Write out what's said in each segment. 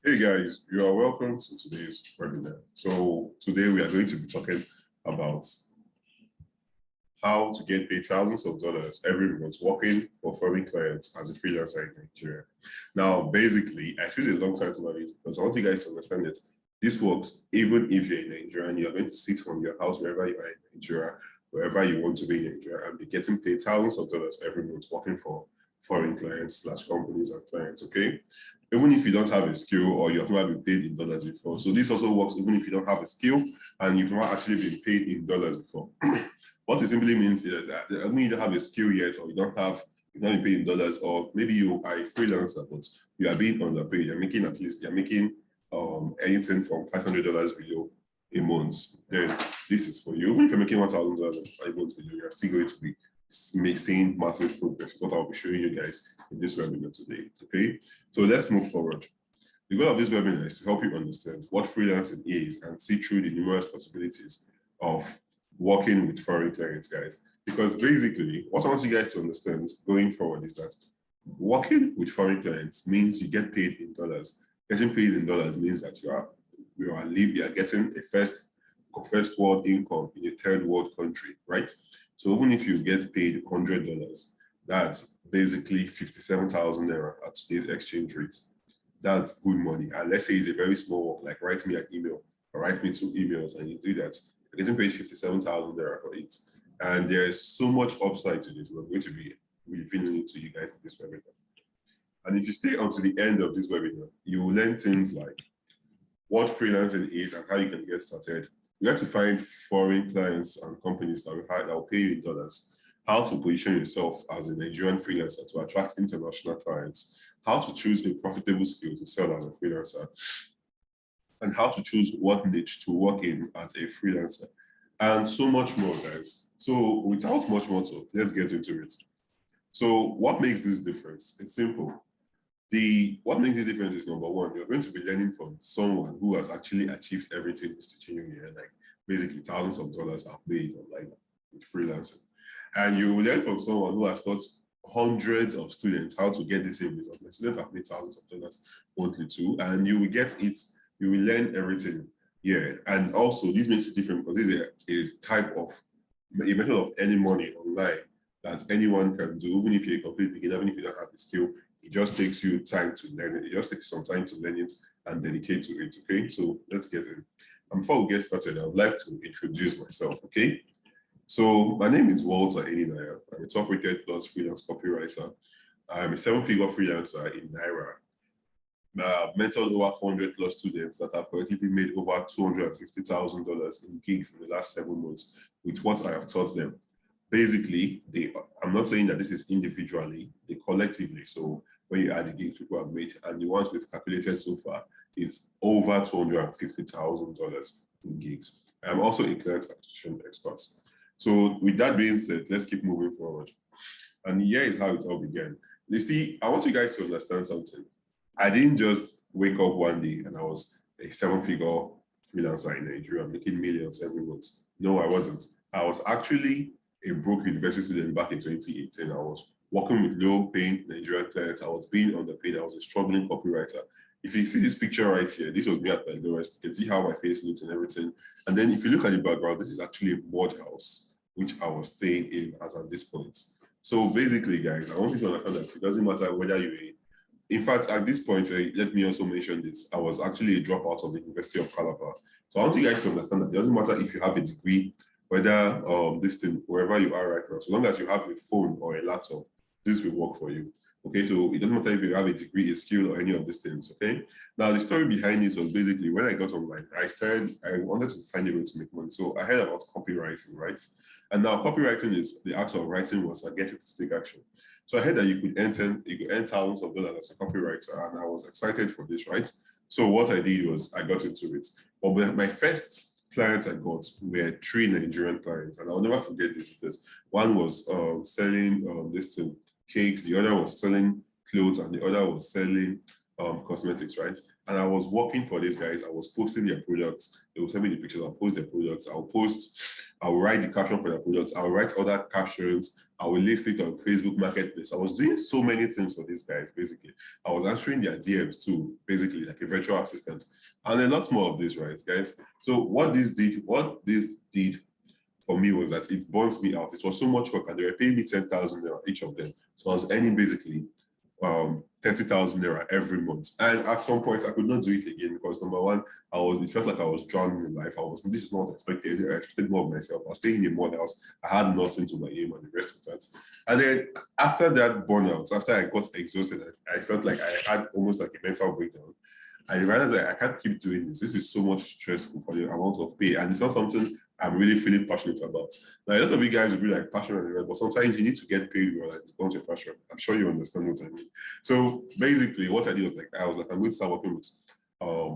Hey guys, you are welcome to today's webinar. So today we are going to be talking about how to get paid thousands of dollars every month working for foreign clients as a freelancer in Nigeria. Now, basically, I chose a long title of it because I want you guys to understand that this works even if you're in Nigeria and you're going to sit from your house wherever you are in Nigeria, wherever you want to be in Nigeria, and be getting paid thousands of dollars every month working for foreign clients / companies and clients, okay? Even if you don't have a skill or you have never been paid in dollars before. So this also works even if you don't have a skill and you've not actually been paid in dollars before. What it simply means is that even if you don't have a skill yet, or you've not been paid in dollars, or maybe you are a freelancer, but you are being underpaid, you're making anything from $500 below a month, then this is for you. Even if you're making $1,000 a month below, you're still going to be seeing massive progress. What I'll be showing you guys in this webinar today, okay? So let's move forward. The goal of this webinar is to help you understand what freelancing is and see through the numerous possibilities of working with foreign clients, guys. Because basically, what I want you guys to understand going forward is that working with foreign clients means you get paid in dollars. Getting paid in dollars means that you are getting a first world income in a third world country, right? So even if you get paid $100, that's basically 57,000 naira at today's exchange rates. That's good money. And let's say it's a very small work, like write me an email or write me 2 emails, and you do that. You're getting paid 57,000 naira for it. And there is so much upside to this. We're going to be revealing it to you guys in this webinar. And if you stay until the end of this webinar, you will learn things like what freelancing is and how you can get started. You have to find foreign clients and companies that will pay you in dollars, how to position yourself as a Nigerian freelancer to attract international clients, how to choose a profitable skill to sell as a freelancer, and how to choose what niche to work in as a freelancer, and so much more, guys. So without much more talk, let's get into it. So what makes this difference? It's simple. What makes this difference is, number one, you're going to be learning from someone who has actually achieved everything he's teaching you here, like basically thousands of dollars I've made online with freelancing. And you will learn from someone who has taught hundreds of students how to get the same result. My students have made thousands of dollars monthly too, and you will get it, you will learn everything here. And also this makes it different because this is a method of earning money online that anyone can do, even if you're a complete beginner, even if you don't have the skill. It just takes you time to learn it. It just takes some time to learn it and dedicate to it, okay? So let's get in. And before we get started, I would like to introduce myself, okay? So my name is Walter Eninaya. I'm a top-rated plus freelance copywriter. I'm a 7-figure freelancer in Naira. I've mentored over 400 plus students that have collectively made over $250,000 in gigs in the last 7 months with what I have taught them. Basically, I'm not saying that this is individually, they collectively. So when you add the gigs people have made, and the ones we've calculated so far is over $250,000 in gigs. I'm also a client acquisition expert. So with that being said, let's keep moving forward. And here is how it all began. You see, I want you guys to understand something. I didn't just wake up one day and I was a 7-figure freelancer in Nigeria making millions every month. No, I wasn't. I was actually a broke university student back in 2018. I was working with low-paying Nigerian clients. I was being underpaid. I was a struggling copywriter. If you see this picture right here, this was me at my lowest. You can see how my face looked and everything. And then if you look at the background, this is actually a mud house, which I was staying in as at this point. So basically, guys, I want you to understand that it doesn't matter whether you're in fact, at this point, let me also mention this. I was actually a dropout of the University of Calabar. So I want you guys to understand that it doesn't matter if you have a degree, whether wherever you are right now, so long as you have a phone or a laptop, this will work for you. Okay, so it doesn't matter if you have a degree, a skill, or any of these things, okay? Now, the story behind this was basically when I got online, I wanted to find a way to make money. So I heard about copywriting, right? And now copywriting is the act of writing words that get people to take action. So I heard that you could earn thousands of dollars as a copywriter, and I was excited for this, right? So what I did was I got into it. But my first clients I got were 3 Nigerian clients, and I'll never forget this because one was selling cakes, the other was selling clothes, and the other was selling cosmetics, right? And I was working for these guys. I was posting their products. They would send me the pictures. I'll post their products. I'll write the caption for their products. I'll write other captions. I will list it on Facebook Marketplace. I was doing so many things for these guys, basically. I was answering their DMs too, basically, like a virtual assistant. And a lot more of this, right, guys? So what this did for me was that it burnt me out. It was so much work, and they were paying me 10,000 naira each of them. So I was earning basically 30,000 naira every month. And at some point, I could not do it again because number one, it felt like I was drowning in life. This is not what I expected. I expected more of myself. I was staying in a mud house. I had nothing to my aim and the rest of that. And then after that burnout, after I got exhausted, I felt like I had almost like a mental breakdown. I realized that I can't keep doing this. This is so much stressful for the amount of pay, and it's not something I'm really feeling passionate about. Now, a lot of you guys will be like passionate, but sometimes you need to get paid well, like it's not your passion. I'm sure you understand what I mean. So basically, what I did was I'm going to start working with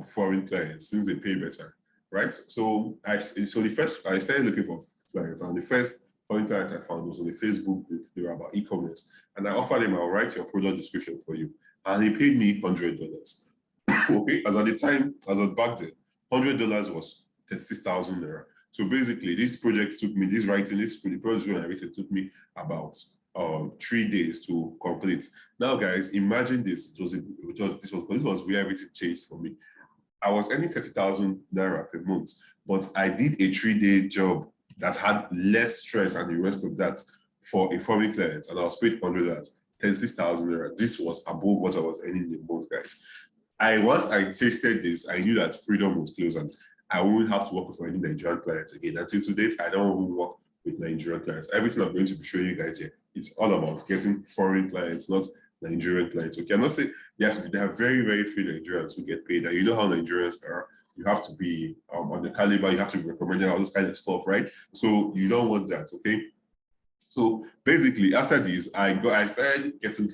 foreign clients since they pay better, right? So I started looking for clients, and the first foreign clients I found was on the Facebook group. They were about e-commerce, and I offered them, I'll write your product description for you, and he paid me $100. Okay, as of back then, $100 was 36,000 naira. So basically, this project took me, the project and everything took me about 3 days to complete. Now, guys, imagine this. This was where everything changed for me. I was earning 30,000 naira per month, but I did a 3-day job that had less stress and the rest of that for a foreign client, and I was paid $100, 36,000 naira. This was above what I was earning in a month, guys. Once I tasted this, I knew that freedom was close and I wouldn't have to work with any Nigerian clients again. Until to date, I don't even work with Nigerian clients. Everything I'm going to be showing you guys here, it's all about getting foreign clients, not Nigerian clients. Okay, I'm not saying there are very, very few Nigerians who get paid. And you know how Nigerians are. You have to be on the caliber, you have to be recommended, all this kind of stuff, right? So you don't want that, okay? So basically, after this, I started getting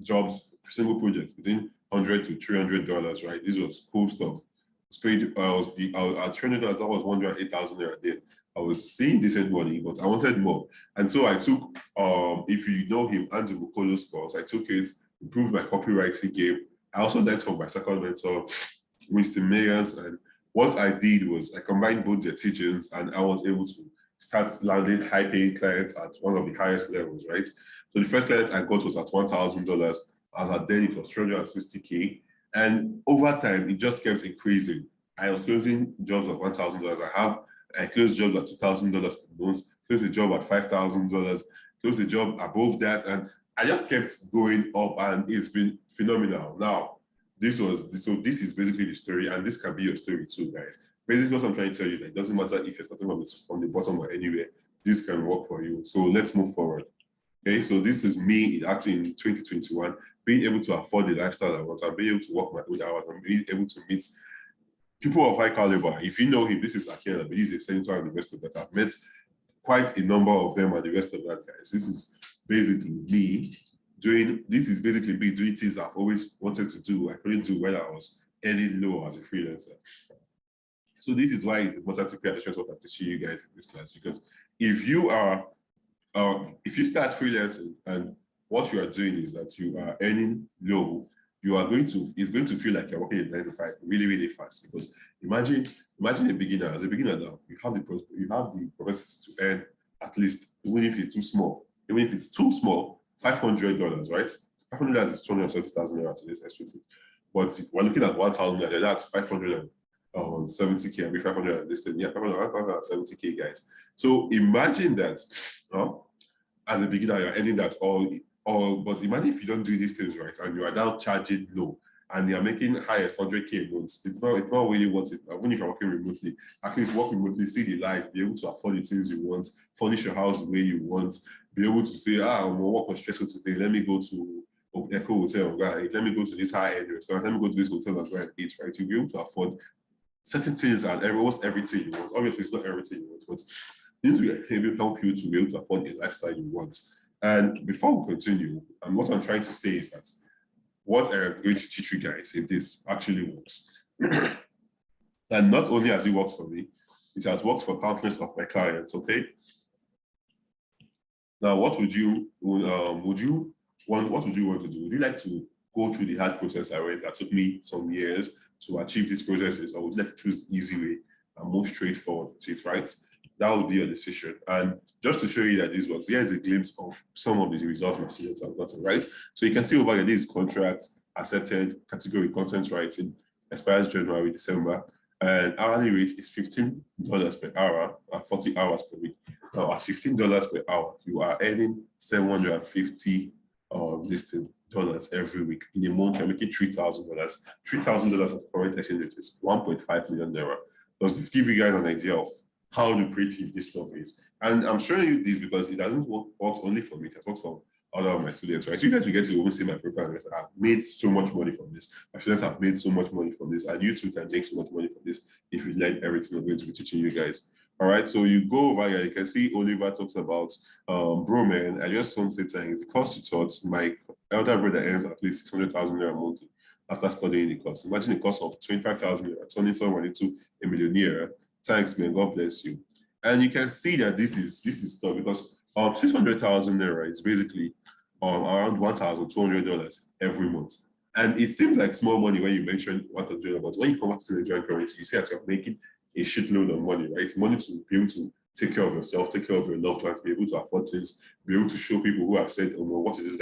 jobs, single projects within $100 to $300, right? This was cool stuff. At $300, that was 108,000 naira then. I was seeing decent money, but I wanted more. And so I took, if you know him, Andy Mukolo's course, I took it, improved my copywriting game. I also learned from my second mentor, Winston Mayers. And what I did was I combined both their teachings, and I was able to start landing high-paying clients at one of the highest levels, right? So the first client I got was at $1,000. As at then, it was 360K. And over time, it just kept increasing. I was closing jobs at $1,000. I closed jobs at $2,000 per month, closed a job at $5,000, closed a job above that. And I just kept going up, and it's been phenomenal. Now, this is basically the story, and this can be your story too, guys. Basically, what I'm trying to tell you is that it doesn't matter if you're starting from the bottom or anywhere, this can work for you. So let's move forward. Okay, so this is me actually in 2021, being able to afford the lifestyle I want, and being able to work my own hours, and being able to meet people of high caliber. If you know him, this is Akela, but he's a senator and the rest of that. I've met quite a number of them and the rest of that, guys. This is basically me doing things I've always wanted to do. I couldn't do when I was earning low as a freelancer. So this is why it's important to pay attention to what I'm teaching you guys in this class, because if you start freelancing and what you are doing is that you are earning low, it's going to feel like you're working a 9 to 5 really, really fast. Because imagine a beginner. As a beginner now, you have the capacity to earn at least, even if it's too small, $500, right? $500 is 270,000 naira today's estimate. But we're looking at 1,000 naira, that's 570K, and 500 this thing, yeah, 570K, guys. So imagine that, as a beginner, you're earning that but imagine if you don't do these things right, and you are now charging low, and you're making highest 100K a month. It's not really worth it. Even if you're working remotely, at least work remotely, see the life, be able to afford the things you want, furnish your house the way you want, be able to say, I'm gonna work on stressful today, let me go to Echo Hotel and go, let me go to this high-end restaurant, let me go to this hotel and go and eat, right? You'll be able to afford certain things and almost everything you want. Obviously, it's not everything you want, but things will help you to be able to afford the lifestyle you want. And before we continue, and what I'm trying to say is that what I'm going to teach you guys in this actually works. And not only has it worked for me, it has worked for countless of my clients, okay? Now, what would you want to do? Would you like to go through the hard process I went that took me some years to achieve these processes, or would you like to choose the easy way and move straight forward to it, right? that will be your decision. And just to show you that this works, here's a glimpse of some of the results my students have gotten, right? So you can see over here, this is contract, accepted, category, content writing, expires January, December, and hourly rate is $15 per hour, 40 hours per week. Now at $15 per hour, you are earning 750 dollars every week. In a month, you're making $3,000. $3,000 at the current exchange rate is 1.5 million naira. Does this give you guys an idea of how lucrative this stuff is? And I'm showing you this because it doesn't work only for me, it has worked for other of my students, right? So you guys will get to even see my profile. I've made so much money from this. My students have made so much money from this, and you too can make so much money from this if you learn everything I'm going to be teaching you guys. All right, so you go over here, you can see Oliver talks about, bro, man, I just want to say thanks. The course you taught, my elder brother earns at least 600,000 naira monthly after studying the course. Imagine the cost of 25,000 naira, turning someone into a millionaire. Thanks, man, God bless you. And you can see that this is tough because 600,000 naira is basically around $1,200 every month. And it seems like small money when you mention what I'm doing, but when you come back to the Nigerian currency, you see that you're making a shitload of money, right? Money to be able to take care of yourself, take care of your loved ones, be able to afford things, be able to show people who have said, oh no, what is this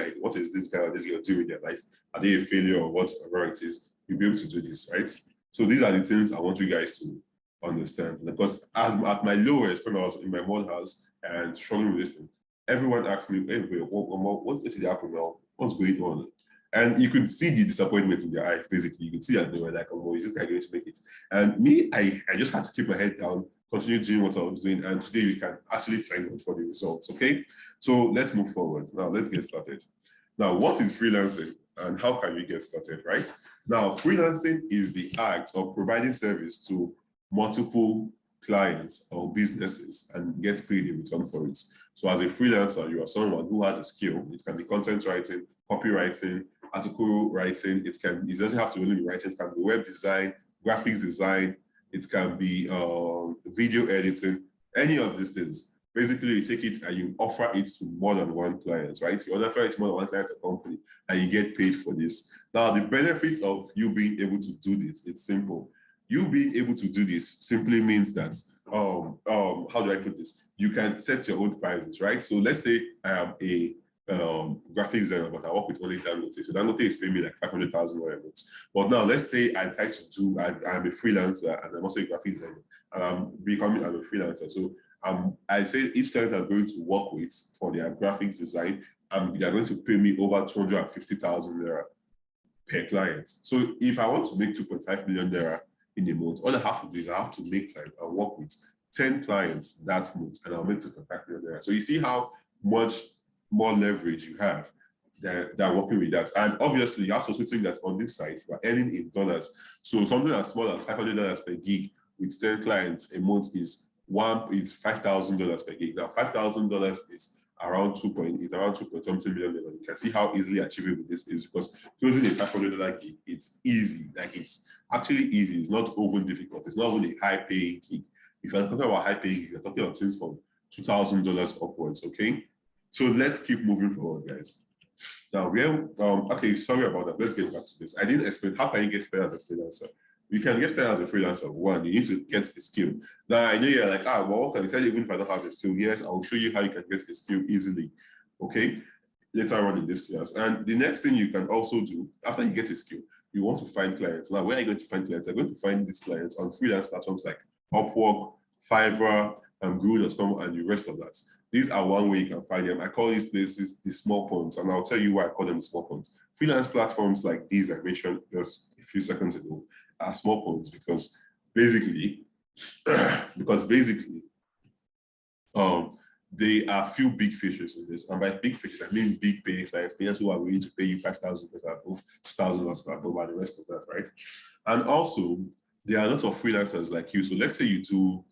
guy or this girl doing in their life? Are they a failure or whatever it is? You'll be able to do this, right? So these are the things I want you guys to understand. Because at my lowest, when I was in my mom house and struggling with this thing, everyone asked me, hey, what's going to happen now? What's going on? And you could see the disappointment in their eyes, basically. You could see that they were like, oh, is this guy going to make it? And me, I just had to keep my head down, continue doing what I was doing. And today we can actually thank God for the results, okay? So let's move forward. Now, let's get started. Now, what is freelancing and how can you get started, right? Now, freelancing is the act of providing service to multiple clients or businesses and get paid in return for it. So as a freelancer, you are someone who has a skill. It can be content writing, copywriting, article writing. It doesn't have to only be writing. It can be web design, graphics design. It can be video editing, any of these things. Basically, you take it and you offer it to more than one client, right? You offer it to more than one client or company and you get paid for this. Now, the benefits of you being able to do this, it's simple. You being able to do this simply means that, how do I put this? You can set your own prices, right? So let's say I am a graphic designer, but I work with only Dangote. So Dangote is paying me like 500,000 a month. But now let's say I'm a freelancer and I'm also a graphic designer and I'm a freelancer. So I say each client I'm going to work with for their graphic design, they're going to pay me over 250,000 naira per client. So if I want to make 2.5 million naira in a month, all I have to do is I have to make time and work with 10 clients that month and I'll make 2.5 million naira. So you see how much more leverage you have than working with that. And obviously you have to also think that on this side, you are earning in dollars. So something as small as $500 per gig with 10 clients a month is $5,000 per gig. Now $5,000 is around 2 something million. You can see how easily achievable this is because closing a $500 gig, it's easy. Like it's actually easy. It's not over difficult. It's not even a high paying gig. If you're talking about high paying gigs, you're talking about things from $2,000 upwards, okay? So let's keep moving forward, guys. Now, okay, sorry about that. Let's get back to this. I didn't explain how can you get started as a freelancer. You can get started as a freelancer. One, you need to get a skill. Now, I know you're like, well, what can I tell you even if I don't have a skill? Yes, I'll show you how you can get a skill easily, okay? Later on in this class. And the next thing you can also do, after you get a skill, you want to find clients. Now, where are you going to find clients? You're going to find these clients on freelance platforms like UPwork, Fiverr, Google.com, and the rest of that. These are one way you can find them. I call these places the small ponds, and I'll tell you why I call them the small ponds. Freelance platforms like these I mentioned just a few seconds ago are small ponds because basically, they are few big fishes in this. And by big fishes, I mean big paying clients, players who are willing to pay you 5,000 above, 2,000 above, and the rest of that, right? And also, there are a lot of freelancers like you. So let's say you do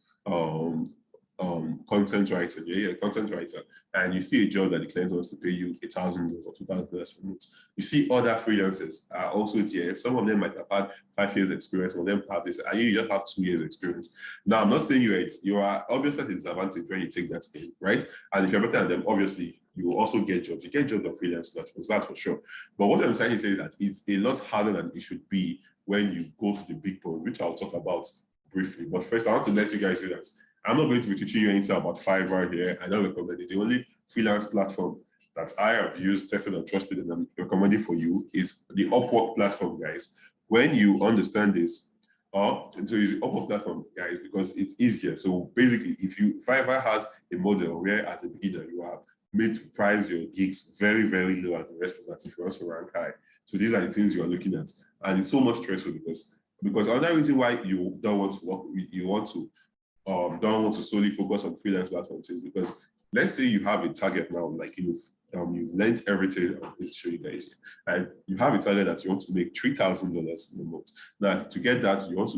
content writing, you're a content writer, and you see a job that the client wants to pay you $1,000 or $2,000 per month. You see other freelancers are also there. Some of them might have had 5 years experience, some of them have this, and you just have 2 years experience. Now, I'm not saying you are obviously at a disadvantage when you take that in, right? And if you're better than them, obviously, you will also get jobs. You get jobs on freelance platforms, that's for sure. But what I'm trying to say is that it's a lot harder than it should be when you go to the big pond, which I'll talk about briefly. But first, I want to let you guys know that I'm not going to be teaching you anything about Fiverr here. I don't recommend it. The only freelance platform that I have used, tested, and trusted, and I'm recommending for you is the UPwork platform, guys. When you understand this, so use the Upwork platform, guys, because it's easier. So basically, if Fiverr has a model where as a beginner you are made to price your gigs very, very low, and the rest of that if you want to rank high. So these are the things you are looking at, and it's so much stressful because another reason why you don't want to work, you want to don't want to solely focus on freelance platforms is because let's say you have a target now, like you've learned everything. I'm going to show you guys here, and you have a target that you want to make $3,000 in a month. Now, to get that, you want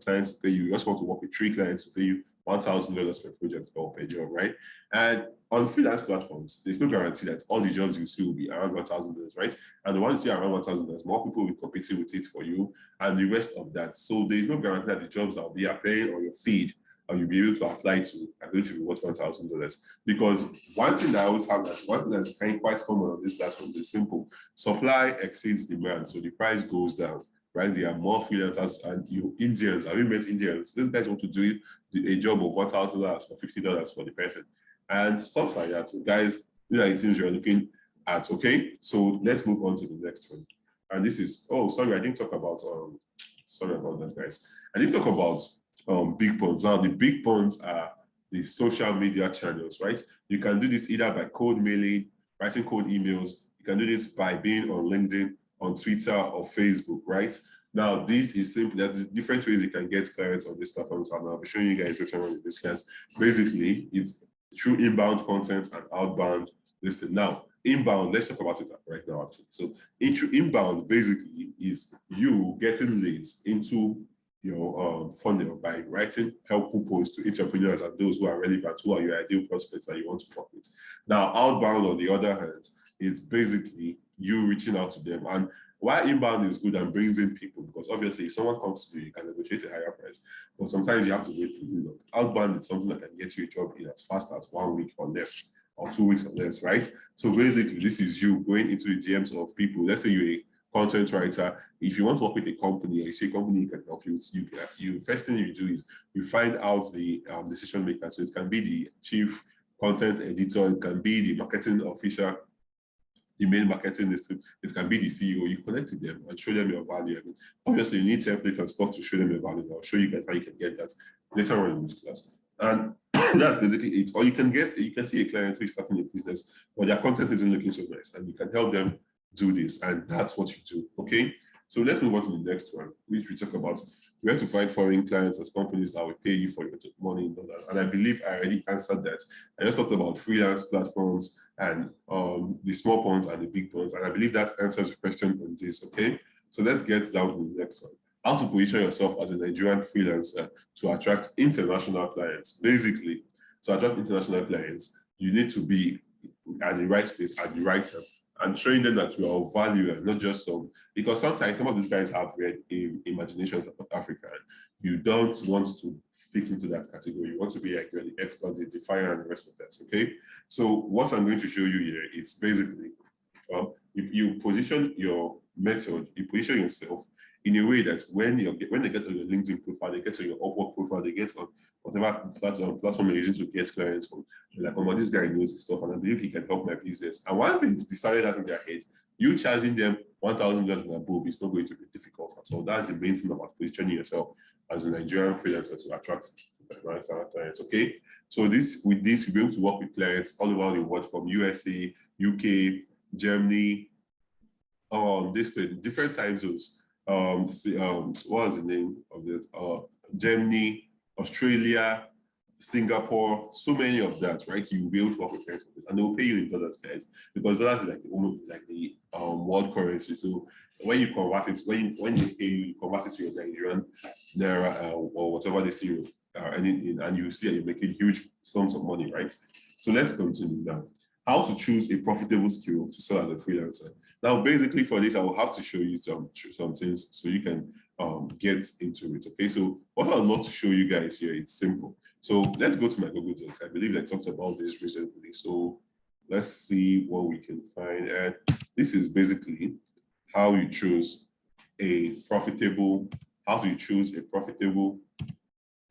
clients to pay you. You just want to work with 3 clients to pay you $1,000 per project or per job, right? And on freelance platforms, there's no guarantee that all the jobs you see will be around $1,000, right? And the ones you see around $1,000, more people will be competing with it for you, and the rest of that. So there's no guarantee that the jobs that will be appearing on your feed and you'll be able to apply to are going to be worth $1,000. Because one thing that I always have, one thing that's quite common on this platform is simple. Supply exceeds demand, so the price goes down, right? There are more freelancers, and Indians, have you met Indians? These guys want to do a job of $1,000 for $50 for the person, and stuff like that. So guys, these are the things you're looking at, okay? So let's move on to the next one. And this is, oh, sorry, I didn't talk about, sorry about that, guys. I didn't talk about big ponds. Now, the big ponds are the social media channels, right? You can do this either by cold mailing, writing cold emails. You can do this by being on LinkedIn, on Twitter, or Facebook, right? Now, this is simple. There's different ways you can get clients on this platform. So I'll be showing you guys later on in this class. Basically, it's through inbound content and outbound listing. Now, inbound, let's talk about it right now, actually. So inbound basically is you getting leads into your funnel by writing helpful posts to entrepreneurs and those who are relevant, who are your ideal prospects that you want to work with. Now, outbound, on the other hand, is basically you reaching out to them. And why inbound is good and brings in people, because obviously if someone comes to you, you can negotiate a higher price, but sometimes you have to wait for you. Outbound is something that can get you a job in as fast as 1 week or less, or 2 weeks or less, right? So basically, this is you going into the DMs of people. Let's say you're a content writer. If you want to work with a company, or you see a company can help you, you first thing you do is you find out the decision maker. So it can be the chief content editor, it can be the marketing official, the main marketing listing, it can be the CEO. You connect with them and show them your value. I mean, obviously, you need templates and stuff to show them your value. I'll show you guys how you can get that later on in this class. And that's basically it. Or you can see a client who is starting a business, but their content isn't looking so nice, and you can help them do this, and that's what you do. Okay, so let's move on to the next one, which we talk about where to find foreign clients as companies that will pay you for your money in dollars. And I believe I already answered that. I just talked about freelance platforms and the small ponds and the big ponds, and I believe that answers the question on this. Okay, so let's get down to the next one. How to position yourself as a Nigerian freelancer to attract international clients. Basically, to attract international clients, you need to be at the right place at the right time, and showing them that you are of value and not just because sometimes some of these guys have read imaginations about Africa. You don't want to fit into that category. You want to be like you're the expert, the defier, and the rest of that. Okay. So what I'm going to show you here is basically you position your method, you position yourself in a way that when they get on your LinkedIn profile, they get on your Upwork profile, they get on whatever platform you're using to get clients from. They're like, oh, this guy knows his stuff, and I believe he can help my business. And once they've decided that in their head, you charging them $1,000 and above is not going to be difficult at all. That's the main thing about positioning yourself as a Nigerian freelancer to attract international clients. Okay, so with this, you'll be able to work with clients all over the world, from USA, UK, Germany, different time zones. What was the name of it? Germany, Australia, Singapore, so many of that, right? So you'll be able to work with clients, and they'll pay you in dollars, guys, because dollars is like the world currency. So when you convert it, when they pay you, you convert it to your Nigerian naira or whatever they see you and you see that you're making huge sums of money, right? So let's continue now. How to choose a profitable skill to sell as a freelancer. Now, basically for this, I will have to show you some things so you can get into it. Okay, so what I'd love to show you guys here, it's simple. So let's go to my Google Docs. I believe I talked about this recently. So let's see what we can find. And this is basically how you choose a profitable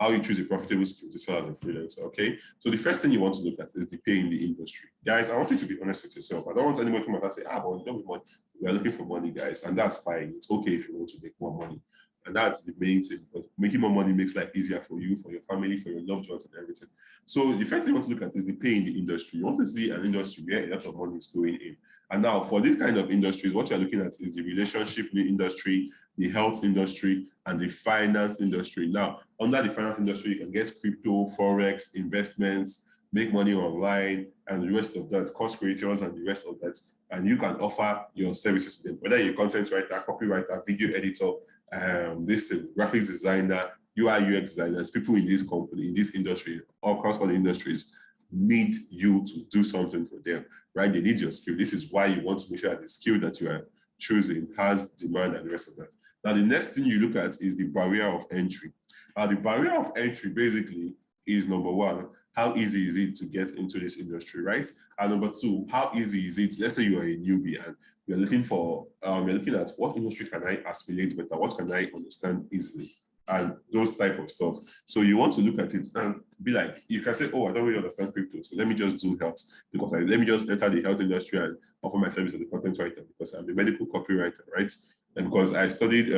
how you choose a profitable skill to sell as a freelancer, okay? So the first thing you want to look at is the pay in the industry. Guys, I want you to be honest with yourself. I don't want anyone to come out and say, but we don't want, we are looking for money, guys, and that's fine. It's okay if you want to make more money. And that's the main thing. But making more money makes life easier for you, for your family, for your loved ones, and everything. So the first thing you want to look at is the pay in the industry. You want to see an industry where a lot of money is going in. And now for this kind of industries, what you're looking at is the relationship industry, the health industry, and the finance industry. Now, under the finance industry, you can get crypto, forex, investments, make money online, and the rest of that, course creators and the rest of that. And you can offer your services to them, whether you're a content writer, copywriter, video editor, graphics designer, UI UX designers, people in this company, in this industry, or across all the industries, need you to do something for them, right? They need your skill. This is why you want to make sure that the skill that you are choosing has demand and the rest of that. Now, the next thing you look at is the barrier of entry. The barrier of entry basically is, number one, how easy is it to get into this industry, right? And number two, how easy is it? Let's say you are a newbie and you're looking for, you're looking at what industry can I assimilate better? What can I understand easily? And those type of stuff. So you want to look at it and be like, you can say, oh, I don't really understand crypto, so let me just do health, because let me just enter the health industry and offer my service as a content writer because I'm a medical copywriter, right? And because I studied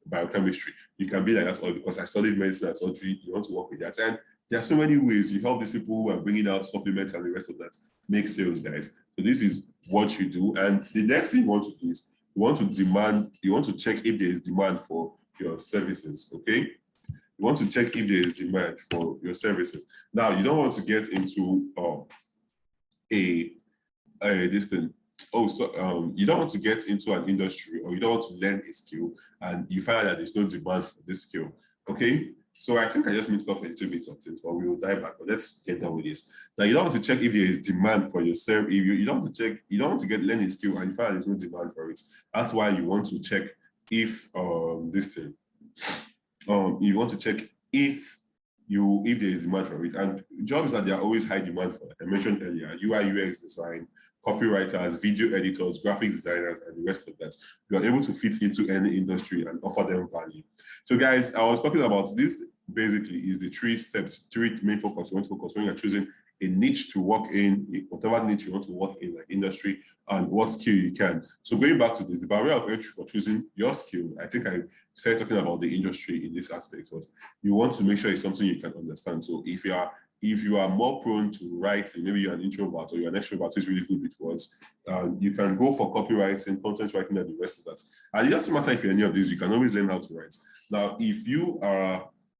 biochemistry, you can be like that, or because I studied medicine and surgery, you want to work with that. And there are so many ways you help these people who are bringing out supplements and the rest of that make sales, guys. So this is what you do. And the next thing you want to do is you want to demand, you want to check if there is demand for your services, okay? You want to check if there is demand for your services. Now, you don't want to get into this thing. You don't want to get into an industry, or you don't want to learn a skill and you find out that there's no demand for this skill, okay? So I think I just mixed up a little bit of things, but we will dive back. But let's get done with this. Now, you don't want to check if there is demand for your service. You don't want to check, you don't want to get learn a skill and you find out there's no demand for it. That's why you want to check if you want to check if there is demand for it. And jobs that there are always high demand for, like I mentioned earlier, UI UX design, copywriters, video editors, graphic designers, and the rest of that. You are able to fit into any industry and offer them value. So guys, I was talking about this basically is the three main focus you want to focus when you're choosing a niche to work in, whatever niche you want to work in, like industry, and what skill you can. So going back to this, the barrier of entry for choosing your skill, I think I started talking about the industry in this aspect, was you want to make sure it's something you can understand. So if you are more prone to writing, maybe you're an introvert or you're an extrovert who's really good with words, you can go for copywriting, content writing, and the rest of that. And it doesn't matter if you're any of these, you can always learn how to write. Now, if you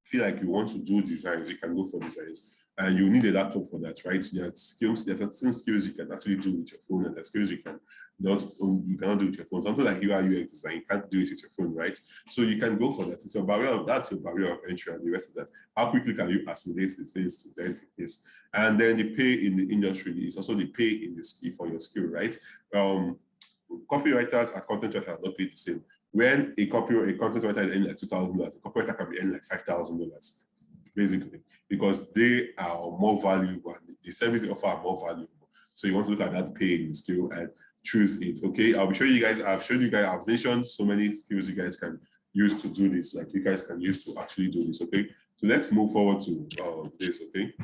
feel like you want to do designs, you can go for designs. And you need a laptop for that, right? There are certain skills you can actually do with your phone, and there are skills you cannot do with your phone. Something like UI UX design, you can't do it with your phone, right? So you can go for that. It's a barrier. That's your barrier of entry, and the rest of that. How quickly can you assimilate these things to then this? And then the pay in the industry is also the pay in the skill for your skill, right? Copywriters and content writers are not paid the same. When a content writer is earning like $2,000, a copywriter can be earning like $5,000. Basically, because they are more valuable and the service they offer are more valuable. So you want to look at that pay in the skill and choose it. Okay, I'll be showing you guys, I've mentioned so many skills you guys can use to do this, like you guys can use to actually do this. Okay, so let's move forward to this. Okay,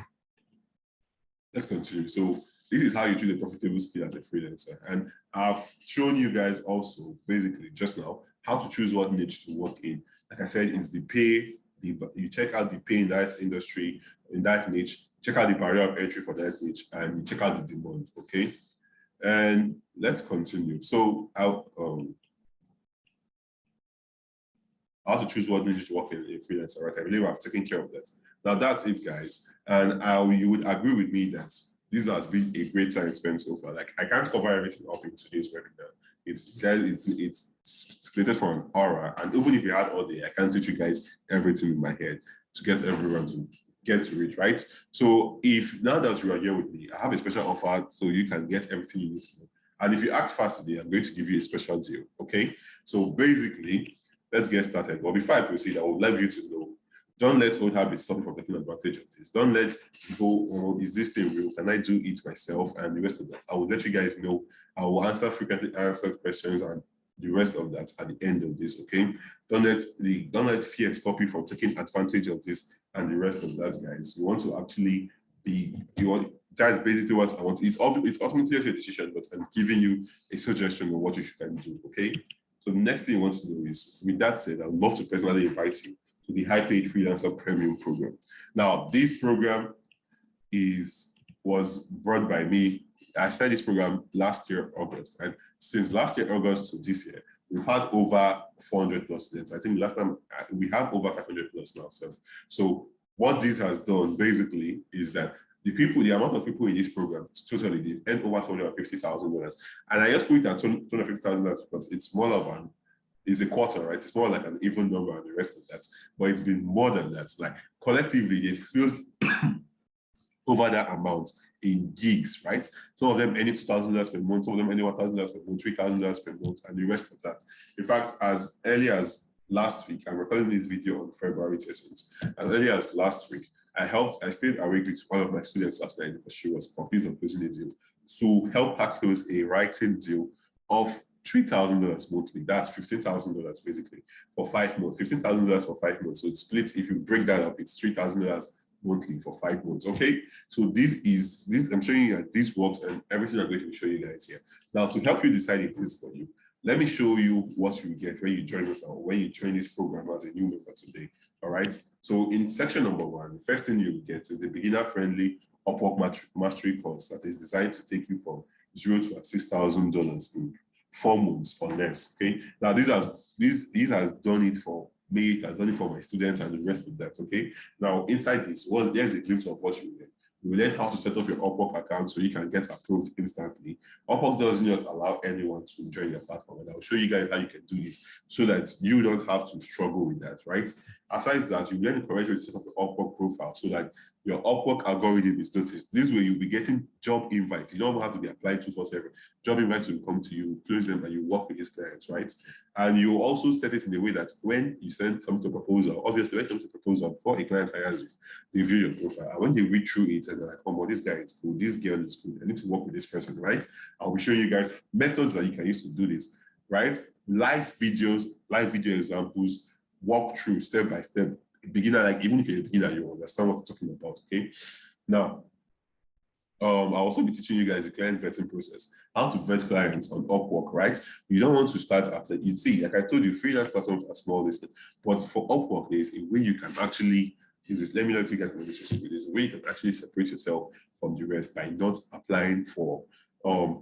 let's continue. So this is how you choose a profitable skill as a freelancer. And I've shown you guys also basically just now how to choose what niche to work in. Like I said, it's the pay. You check out the pay in that industry, in that niche, check out the barrier of entry for that niche, and you check out the demand, okay? And let's continue. So how to choose what niche to work in a freelancer, right? I believe I've taken care of that. Now that's it, guys. And you would agree with me that this has been a great time spent so far. Like I can't cover everything up in today's webinar. It's created for an hour, and even if you had all day, I can't teach you guys everything in my head to get everyone to get to it, right? So if now that you are here with me, I have a special offer so you can get everything you need to know. And if you act fast today, I'm going to give you a special deal, okay? So basically, let's get started. But before I proceed, I would like you to know, don't let old habits stop you from taking advantage of this. Don't let people, oh, is this thing real? Can I do it myself? And the rest of that. I will let you guys know. I will answer frequently answered questions and the rest of that at the end of this, okay? Don't let fear stop you from taking advantage of this and the rest of that, guys. You want to actually be, that's basically what I want. It's ultimately your decision, but I'm giving you a suggestion of what you can do, okay? So the next thing you want to know is, with that said, I'd love to personally invite you to the High Paid Freelancer Premium Program. Now, this program was brought by me. I started this program last year, August, and since last year, August to this year, we've had over 400 plus students. I think last time we have over 500 plus now. So what this has done basically is that the amount of people in this program, totally, they've earned over $250,000. And I just put it at $250,000 because it's it's a quarter, right? It's more like an even number and the rest of that. But it's been more than that. Like collectively, they've closed over that amount in gigs, right? Some of them earning $2,000 per month, some of them earning $1,000 per month, $3,000 per month, and the rest of that. In fact, as early as last week, I'm recording this video on February 13th. As early as last week, I stayed awake with one of my students last night because she was confused on closing a deal, to help her close a writing deal of $3,000 monthly. That's $15,000 basically for 5 months. $15,000 for 5 months. So it's split. If you break that up, it's $3,000 monthly for 5 months. Okay, so this I'm showing you that this works, and everything I'm going to show you guys here. Now, to help you decide if this is for you, let me show you what you get when you join us, or when you join this program as a new member today. All right, so in section number 1, the first thing you get is the beginner-friendly Upwork mastery course that is designed to take you from $0 to $6,000 in 4 months or less. Okay, now this has done it for me, it has done it for my students and the rest of that. Okay, now inside this, there's a glimpse of what you learn. You learn how to set up your Upwork account so you can get approved instantly. Upwork doesn't just allow anyone to join your platform, and I'll show you guys how you can do this so that you don't have to struggle with that, right? Aside that, you learn the correct way to set up your Upwork profile so that your Upwork algorithm is noticed. This way, you'll be getting job invites. You don't have to be applying 247. Job invites will come to you, close them, and you work with these clients, right? And you also set it in a way that when you send something to proposal, obviously, when you send to proposal, before a client hires you, they view your profile. And when they read through it and they're like, oh, well, this guy is cool, this girl is cool, I need to work with this person, right? I'll be showing you guys methods that you can use to do this, right? Live video examples, walk through step by step. Beginner, like even if you're a beginner, you understand what I'm talking about, okay? Now, I'll also be teaching you guys the client vetting process, how to vet clients on Upwork, right? You don't want to start after, you see, like I told you, freelance platforms are small listed, but for Upwork, there's a way you can actually, let me let you guys know this, there's a way you can actually separate yourself from the rest by not applying for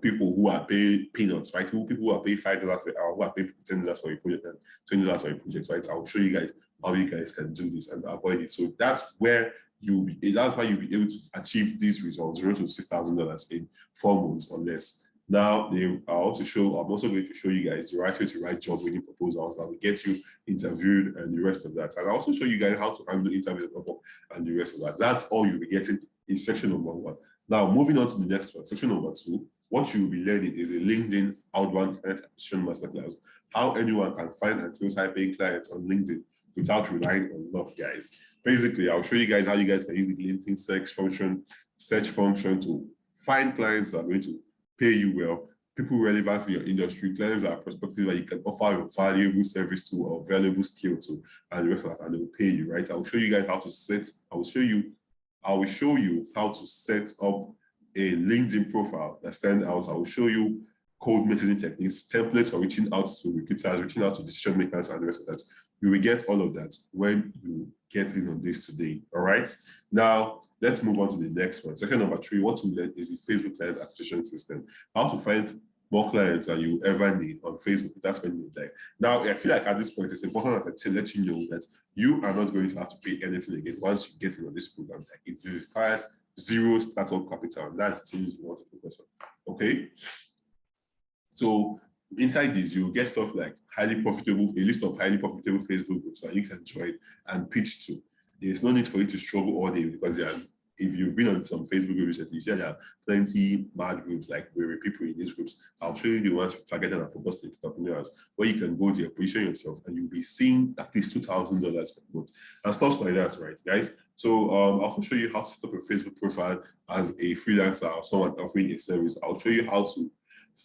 people who are paying peanuts, right? People who are paying $5 per hour, who are paying $10 for your project and $20 for your project, right? I'll show you guys how you guys can do this and avoid it. So that's why you'll be able to achieve these results, $0 to $6,000 in 4 months or less. Now, I'm also going to show you guys the right way to write job winning proposals that will get you interviewed and the rest of that. And I'll also show you guys how to handle interviews and the rest of that. That's all you'll be getting in section number 1. Now, moving on to the next one, section number 2, what you'll be learning is a LinkedIn outbound client acquisition masterclass. How anyone can find and close high-paying clients on LinkedIn without relying on luck, guys. Basically, I'll show you guys how you guys can use the LinkedIn search function to find clients that are going to pay you well, people relevant to your industry, clients that are prospective that you can offer a valuable service to or valuable skill to, and the rest of that, and they will pay you, right? I'll show you guys how to I will show you how to set up a LinkedIn profile that stands out. I will show you code messaging techniques, templates for reaching out to recruiters, reaching out to decision makers, and the rest of that. You will get all of that when you get in on this today. All right. Now, let's move on to the next one. Section number 3, what to learn is the Facebook client acquisition system. How to find more clients than you ever need on Facebook. That's when you die. Now, I feel like at this point, it's important to let you know that you are not going to have to pay anything again once you get in on this program. Like, it requires 0 startup capital. And that's the things you want to focus on. Okay. So inside this, you get stuff like a list of highly profitable Facebook groups that you can join and pitch to. There's no need for you to struggle all day because if you've been on some Facebook groups recently, you see there are plenty mad groups like where people in these groups. I'll show you the ones targeted and focused entrepreneurs where you can go there, position yourself, and you'll be seeing at least $2,000 per month and stuff like that, right, guys? So I'll also show you how to set up a Facebook profile as a freelancer or someone offering a service. I'll show you how to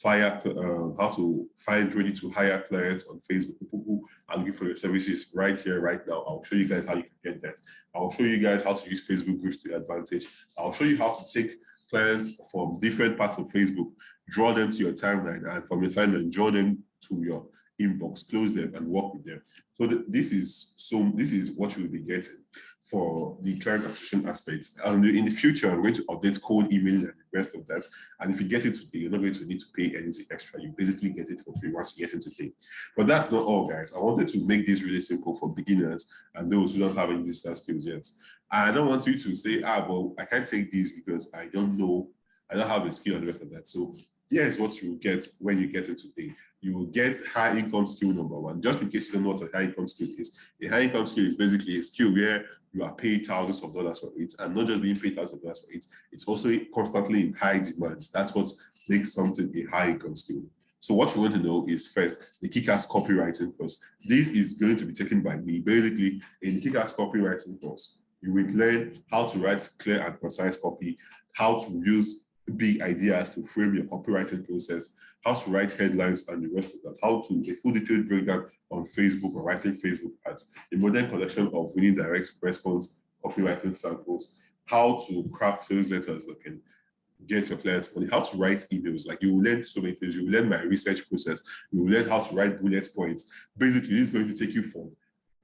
how to find ready to hire clients on Facebook, people who are looking for your services right here, right now. I'll show you guys how you can get that. I'll show you guys how to use Facebook groups to your advantage. I'll show you how to take clients from different parts of Facebook, draw them to your timeline, and from your timeline, draw them to your inbox, close them, and work with them. So this is what you will be getting for the client acquisition aspect. And in the future, I'm going to update cold emailing and the rest of that. And if you get it today, you're not going to need to pay anything extra. You basically get it for free once you get it today. But that's not all, guys. I wanted to make this really simple for beginners and those who don't have any digital skills yet. I don't want you to say, well, I can't take this because I don't know, I don't have a skill and the rest of that. So here's what you will get when you get it today. You will get high income skill number one. Just in case you don't know what a high income skill is, a high income skill is basically a skill where you are paid thousands of dollars for it, and not just being paid thousands of dollars for it, it's also constantly in high demand. That's what makes something a high income skill. So what you want to know is first, the kick-ass copywriting course. This is going to be taken by me. Basically, in the kick-ass copywriting course, you will learn how to write clear and concise copy, how to use big ideas to frame your copywriting process, how to write headlines and the rest of that, how to a full detailed breakdown on Facebook or writing Facebook ads, a modern collection of winning direct response copywriting samples, how to craft sales letters that can get your clients money, how to write emails. Like, you will learn so many things. You will learn my research process. You will learn how to write bullet points. Basically, this is going to take you from,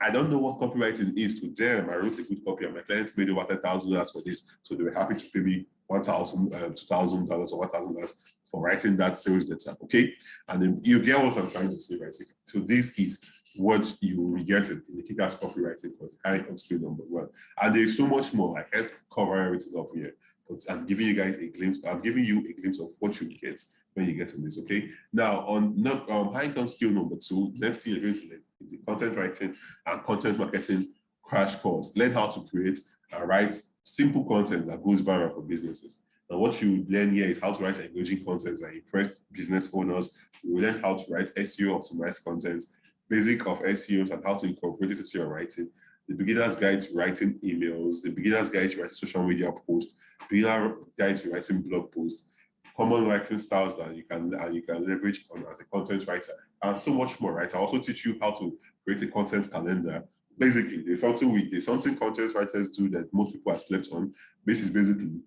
I don't know what copywriting is, to damn, I wrote a good copy and my clients made over $10,000 for this. So they were happy to pay me $1,000, $2,000 or $1,000 for writing that sales letter, okay? And then you get what I'm trying to say, right? So this is what you will get in the kick-ass copywriting course, high income skill number one. And there's so much more. I can't cover everything up here, but I'm giving you guys a glimpse. I'm giving you a glimpse of what you get when you get on this, okay? Now, on high income skill number two, next thing you're going to learn is the content writing and content marketing crash course. Learn how to create and write simple content that goes viral for businesses. Now, what you learn here is how to write engaging content that impress business owners. You will learn how to write SEO optimized content, basic of SEOs and how to incorporate it into your writing, the beginner's guide to writing emails, the beginner's guide to writing social media posts, beginner's guide to writing blog posts, common writing styles that you can leverage on as a content writer, and so much more, right? I also teach you how to create a content calendar. Basically, there's something content writers do that most people have slept on. This is basically,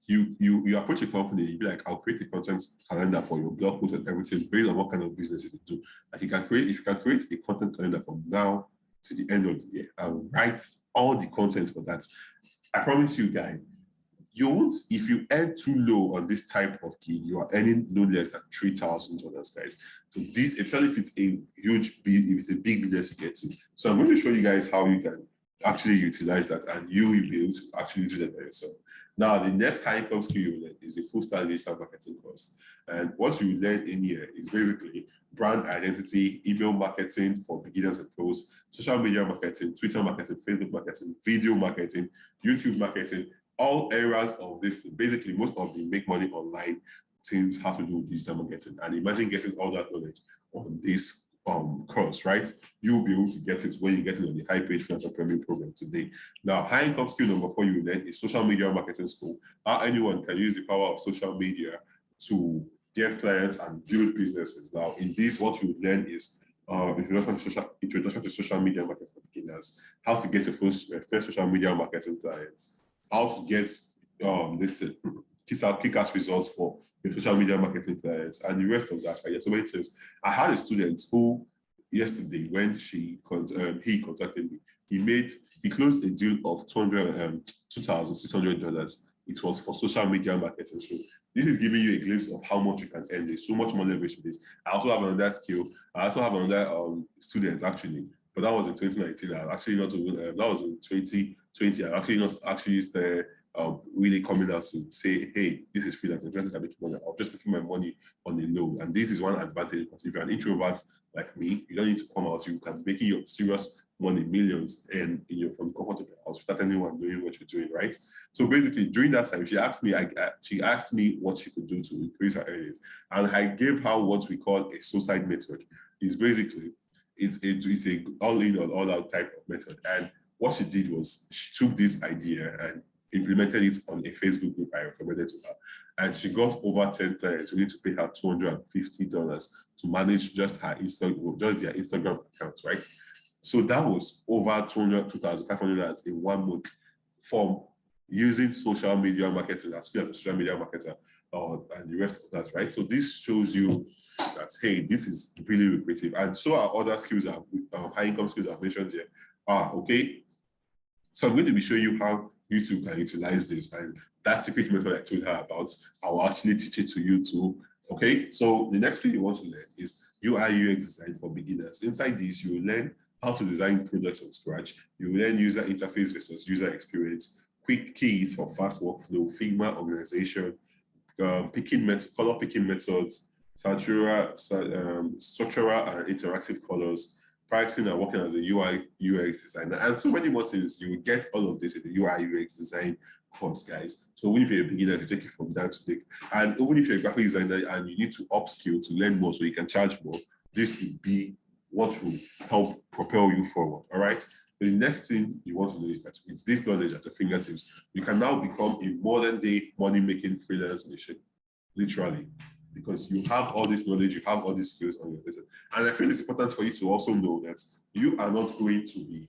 you approach a company, you be like, I'll create a content calendar for your blog post and everything based on what kind of businesses you do. Like, if you can create a content calendar from now to the end of the year and write all the content for that, I promise you, guys, you won't, if you earn too low on this type of gig, you are earning no less than $3,000, guys. So this, especially if it's a huge, if it's a big business you get to. So I'm going to show you guys how you can actually utilize that, and you will be able to actually do that by yourself. Now, the next high income skill you learn is the full stack digital marketing course. And what you learn in here is basically brand identity, email marketing for beginners and pros, social media marketing, Twitter marketing, Facebook marketing, video marketing, YouTube marketing, all areas of this. Basically, most of the make money online things have to do with digital marketing. And imagine getting all that knowledge on this course, right? You'll be able to get it when you get it on the high paid freelancer premium program today. Now, high income skill number 4 you learn is social media marketing school. How anyone can use the power of social media to get clients and build businesses. Now, in this, what you learn is introduction to social media marketing for beginners, how to get your first social media marketing clients, how to get listed, kick-ass results for your social media marketing clients, and the rest of that. Right? So many things. I had a student who yesterday, when he contacted me, he closed a deal of $2,600. It was for social media marketing. So this is giving you a glimpse of how much you can earn. There's so much more leverage to this. I also have another skill. I also have another student actually, but that was in 2019. I actually not even, that was in 2020. I actually not actually really coming out to say, hey, this is freelancing. I'm making money. I'm just making my money on the low. And this is one advantage, because if you're an introvert like me, you don't need to come out. You can make your serious money, millions, and from the comfort of your house without anyone doing what you're doing, right? So basically, during that time, she asked me what she could do to increase her earnings, and I gave her what we call a suicide method. It's basically it's a all-in or all-out type of method. And what she did was she took this idea and implemented it on a Facebook group I recommended to her. and she got over 10 clients. We need to pay her $250 to manage just her Instagram, just their Instagram accounts, right? So that was over $2,500 in 1 month from using social media marketing as well as a social media marketer and the rest of that, right? So this shows you that, hey, this is really lucrative. And so are other skills, high income skills I've mentioned here. Okay. So I'm going to be showing you how YouTube can utilize this, and that secret method I told her about, I will actually teach it to you too. Okay, so the next thing you want to learn is UI UX design for beginners. Inside this, you will learn how to design products from scratch. You will learn user interface versus user experience, quick keys for fast workflow, Figma organization, color picking methods, structural and interactive colors, pricing and working as a UI UX designer, and so many more things. You will get all of this in the UI UX design course, guys. So even if you're a beginner, you take it from that to take. And even if you're a graphic designer and you need to upskill to learn more so you can charge more, this will be what will help propel you forward. All right. The next thing you want to know is that with this knowledge at your fingertips, you can now become a modern day money-making freelance machine, literally, because you have all this knowledge, you have all these skills on your business. And I feel it's important for you to also know that you are not going to be,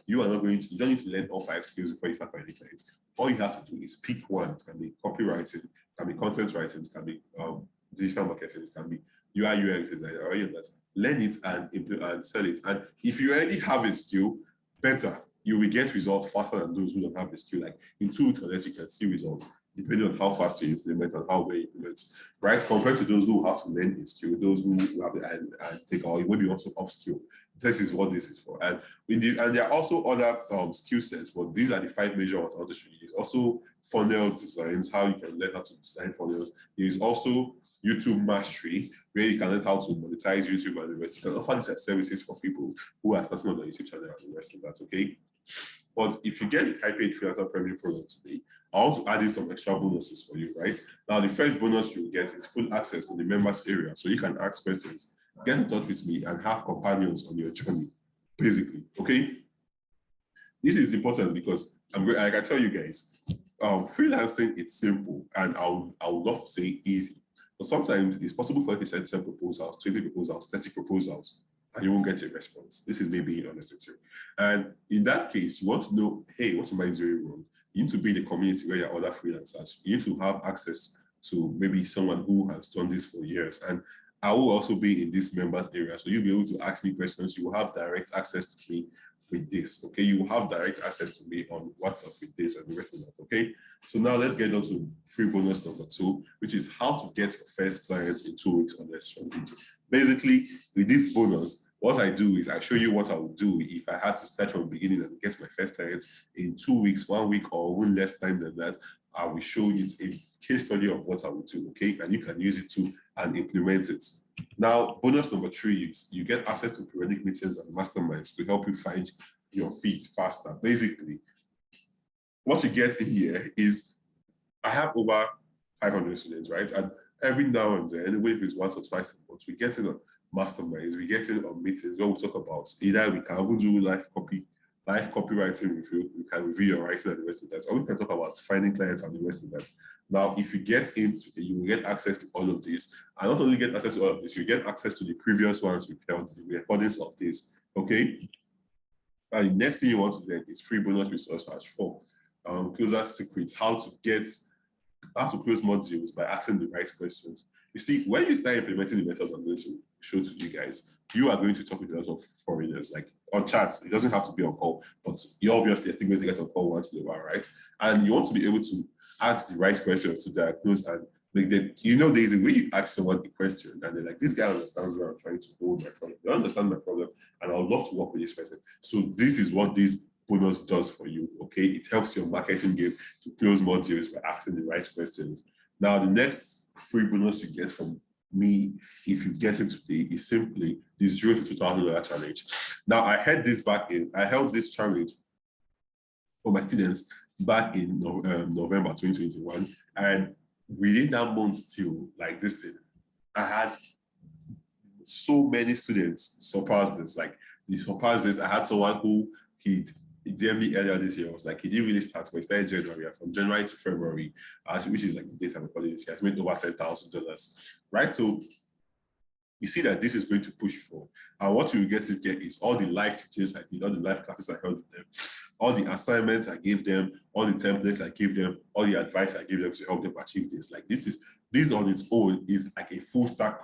you don't need to learn all 5 skills before you start finding clients. All you have to do is pick one. It can be copywriting, it can be content writing, it can be digital marketing, it can be UI UX design, or any of that. Learn it and implement and sell it. And if you already have a skill, better. You will get results faster than those who don't have a skill. Like in 2 weeks or less, you can see results, depending on how fast you implement and how well you implement, right? Compared to those who have to learn a skill, those who have and take, or maybe also upskill. This is what this is for. And there are also other skill sets, but these are the 5 major ones I want to show you. There's also funnel designs, how you can learn how to design funnels. There's also YouTube mastery, where you can learn how to monetize YouTube and the rest. You can offer these as services for people who are starting on the YouTube channel and the rest of that, okay? But if you get the high paid freelancer premium program today, I want to add in some extra bonuses for you, right? Now, the first bonus you get is full access to the members area. So you can ask questions, get in touch with me, and have companions on your journey, basically, okay? This is important because I can tell you guys, freelancing is simple, and I would love to say easy. But sometimes it's possible for you to send 10 proposals, 20 proposals, 30 proposals, and you won't get a response. This is me being honest with you. And in that case, you want to know, hey, what am I doing wrong? You need to be in the community where there are other freelancers. You need to have access to maybe someone who has done this for years. And I will also be in this members area. So you'll be able to ask me questions. You will have direct access to me with this, okay? You will have direct access to me on WhatsApp with this and the rest of that, okay? So now let's get on to free bonus number 2, which is how to get your first clients in 2 weeks on less on video. Basically, with this bonus, what I do is I show you what I would do if I had to start from the beginning and get my first clients in 2 weeks, 1 week, or even less time than that. I will show you a case study of what I would do, okay? And you can use it too and implement it. Now, bonus number 3 is you get access to periodic meetings and masterminds to help you find your feet faster. Basically, what you get in here is I have over 500 students, right? And every now and then, even if it's once or twice a month, we get in on masterminds, we get in on meetings where we talk about either we can even do live copywriting review, we can review your writing and the rest of that, or we can talk about finding clients and the rest of that. Now, if you get into it, you will get access to all of this. And not only get access to all of this, you get access to the previous ones we've held, the recordings of this, okay? And the next thing you want to learn is free bonus resource search for closer secrets, how to close more deals by asking the right questions. You see, when you start implementing the methods I'm going to show to you guys, you are going to talk with a lot of foreigners, like on chats. It doesn't have to be on call, but you're obviously still going to get on call once in a while, right? And you want to be able to ask the right questions to diagnose and there's a way you ask someone a question and they're like, this guy understands where I'm trying to go with my problem. They understand my problem and I would love to work with this person. So this is what this bonus does for you, okay? It helps your marketing game to close more deals by asking the right questions. Now, the next free bonus you get from me, if you get it today, is simply the $0 to $2,000 challenge. Now, I held this challenge for my students back in November 2021, and within that month still, like this thing, I had so many students surpass this. Like, they surpassed this. I had someone who hit he DM'd me earlier this year. I was like, he didn't really start, but he started January. And from January to February, which is like the date I'm recording this, he has made over $10,000, right? So you see that this is going to push you forward. And what you get is all the live teachers I did, all the live classes I held with them, all the assignments I gave them, all the templates I gave them, all the advice I gave them to help them achieve this. Like this on its own is like a full stack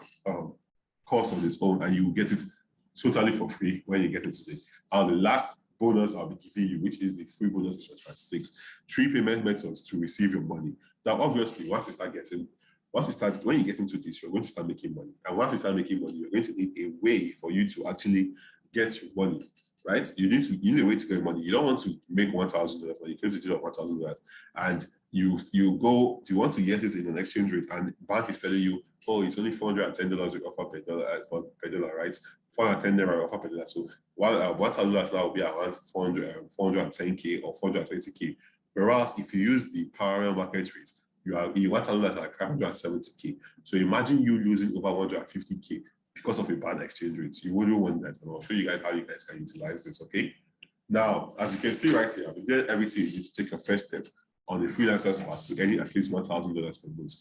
course on its own, and you will get it totally for free when you get it today. And the last bonus I'll be giving you, which is the free bonus, which is 26, 3 payment methods to receive your money. Now, obviously, when you get into this, you're going to start making money. And once you start making money, you're going to need a way for you to actually get your money, right? You need a way to get money. You don't want to make $1,000, but you came to do $1,000, and you want to get it in an exchange rate, and the bank is telling you, oh, it's only $410 we offer per dollar, right? 410 naira offer per dollar. So $1,000 now will be around 410K or 420K. Whereas if you use the parallel market rate, you $1,000 like 570K. So imagine you losing over 150K because of a bad exchange rate. You wouldn't want that. And I'll show you guys how you guys can utilize this, okay? Now, as you can see right here, I've been doing everything you need to take a first step on the freelancer's path to earning at least $1,000 per month.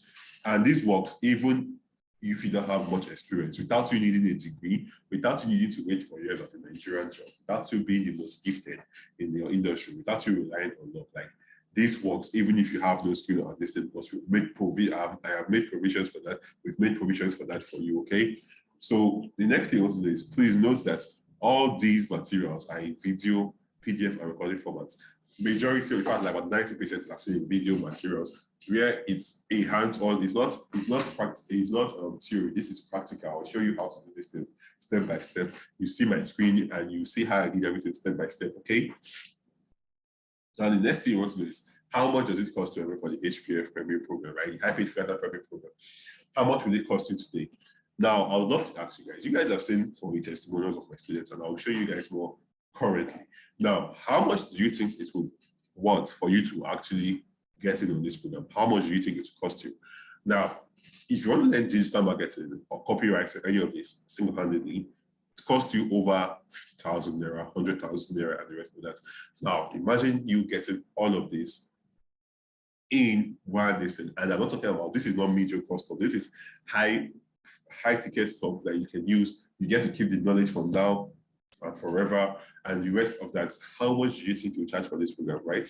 And this works even if you don't have much experience, without you needing a degree, without you needing to wait for years at a Nigerian job, without you being the most gifted in your industry, without you relying on luck. Like, this works even if you have no skill or this thing, because we've made I have made provisions for that. We've made provisions for that for you, okay? So the next thing I want to do is please note that all these materials are in video, PDF, and recording formats. Majority, in fact, like about 90% is actually in video materials, where it's a hands-on. It's not theory. This is practical. I'll show you how to do these things step by step. You see my screen and you see how I did everything step by step, okay? Now, the next thing you want to know is how much does it cost to enroll for the HPF Premier Program, right? The High-Paid Freelancer Premier Program. How much will it cost you today? Now, I would love to ask you guys. You guys have seen some of the testimonials of my students, and I'll show you guys more currently. Now, how much do you think it would want for you to actually get in on this program? How much do you think it will cost you? Now, if you want to learn digital marketing or copywriting, any of this single-handedly, it costs you over 50,000 naira, 100,000 naira, and the rest of that. Now, imagine you getting all of this in one lesson. And I'm not talking about, this is not medium cost stuff. This is high ticket stuff that you can use. You get to keep the knowledge from now and forever. And the rest of that, how much do you think you charge for this program, right?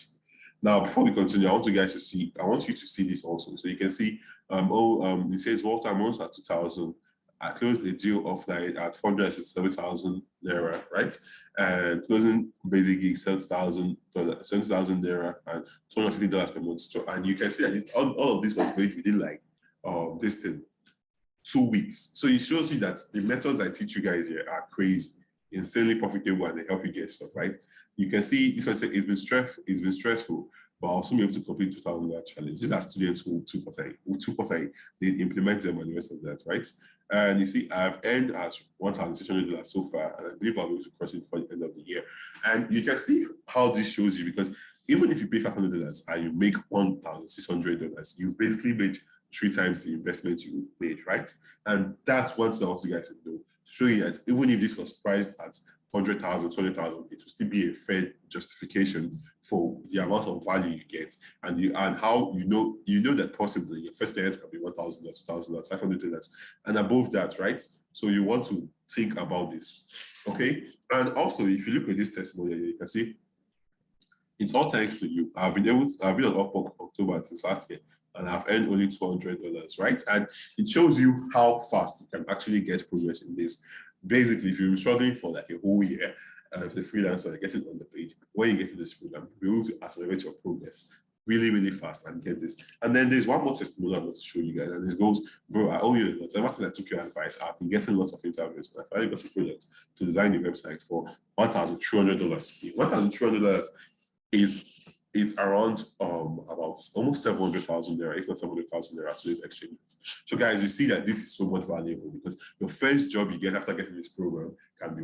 Now, before we continue, I want you to see this also. So you can see, it says Walter Mons at 2,000. I closed a deal offline at 467,000 naira, right? And closing basic gig $7,000 naira and $250 per month. So, and you can see that all of this was made within like 2 weeks. So it shows you that the methods I teach you guys here are crazy, insanely profitable, and they help you get stuff, right? You can see this one say it's been stressful, but I'll soon be able to complete 2,000 challenge. These are students who took what I did, implement them and the rest of that, right? And you see, I've earned as $1,600 so far, and I believe I'll be able to cross it for the end of the year. And you can see how this shows you, because even if you pay $500 and you make $1,600, you've basically made 3 times the investment you made, right? And that's one thing I want you guys to know, to show you that even if this was priced at 100,000, 200,000, it will still be a fair justification for the amount of value you get, and how you know that possibly your first client can be $1,000, $2,000, $500, and above that, right? So you want to think about this, okay? And also, if you look at this testimonial, you can see it's all thanks to you. I've been on UPwork October since last year, and I've earned only $200, right? And it shows you how fast you can actually get progress in this. Basically, if you're struggling for like a whole year as a freelancer, getting on the page, when you get to this program, you'll be able to accelerate your progress really, really fast and get this. And then there's one more testimonial I'm going to show you guys, and this goes, bro, I owe you a lot. Ever since I took your advice, I've been getting lots of interviews, but I finally got a project to design the website for $1,200. $1,200 it's around about almost 700,000 naira, if not 700,000 naira to this exchange. So guys, you see that this is so much valuable, because your first job you get after getting this program can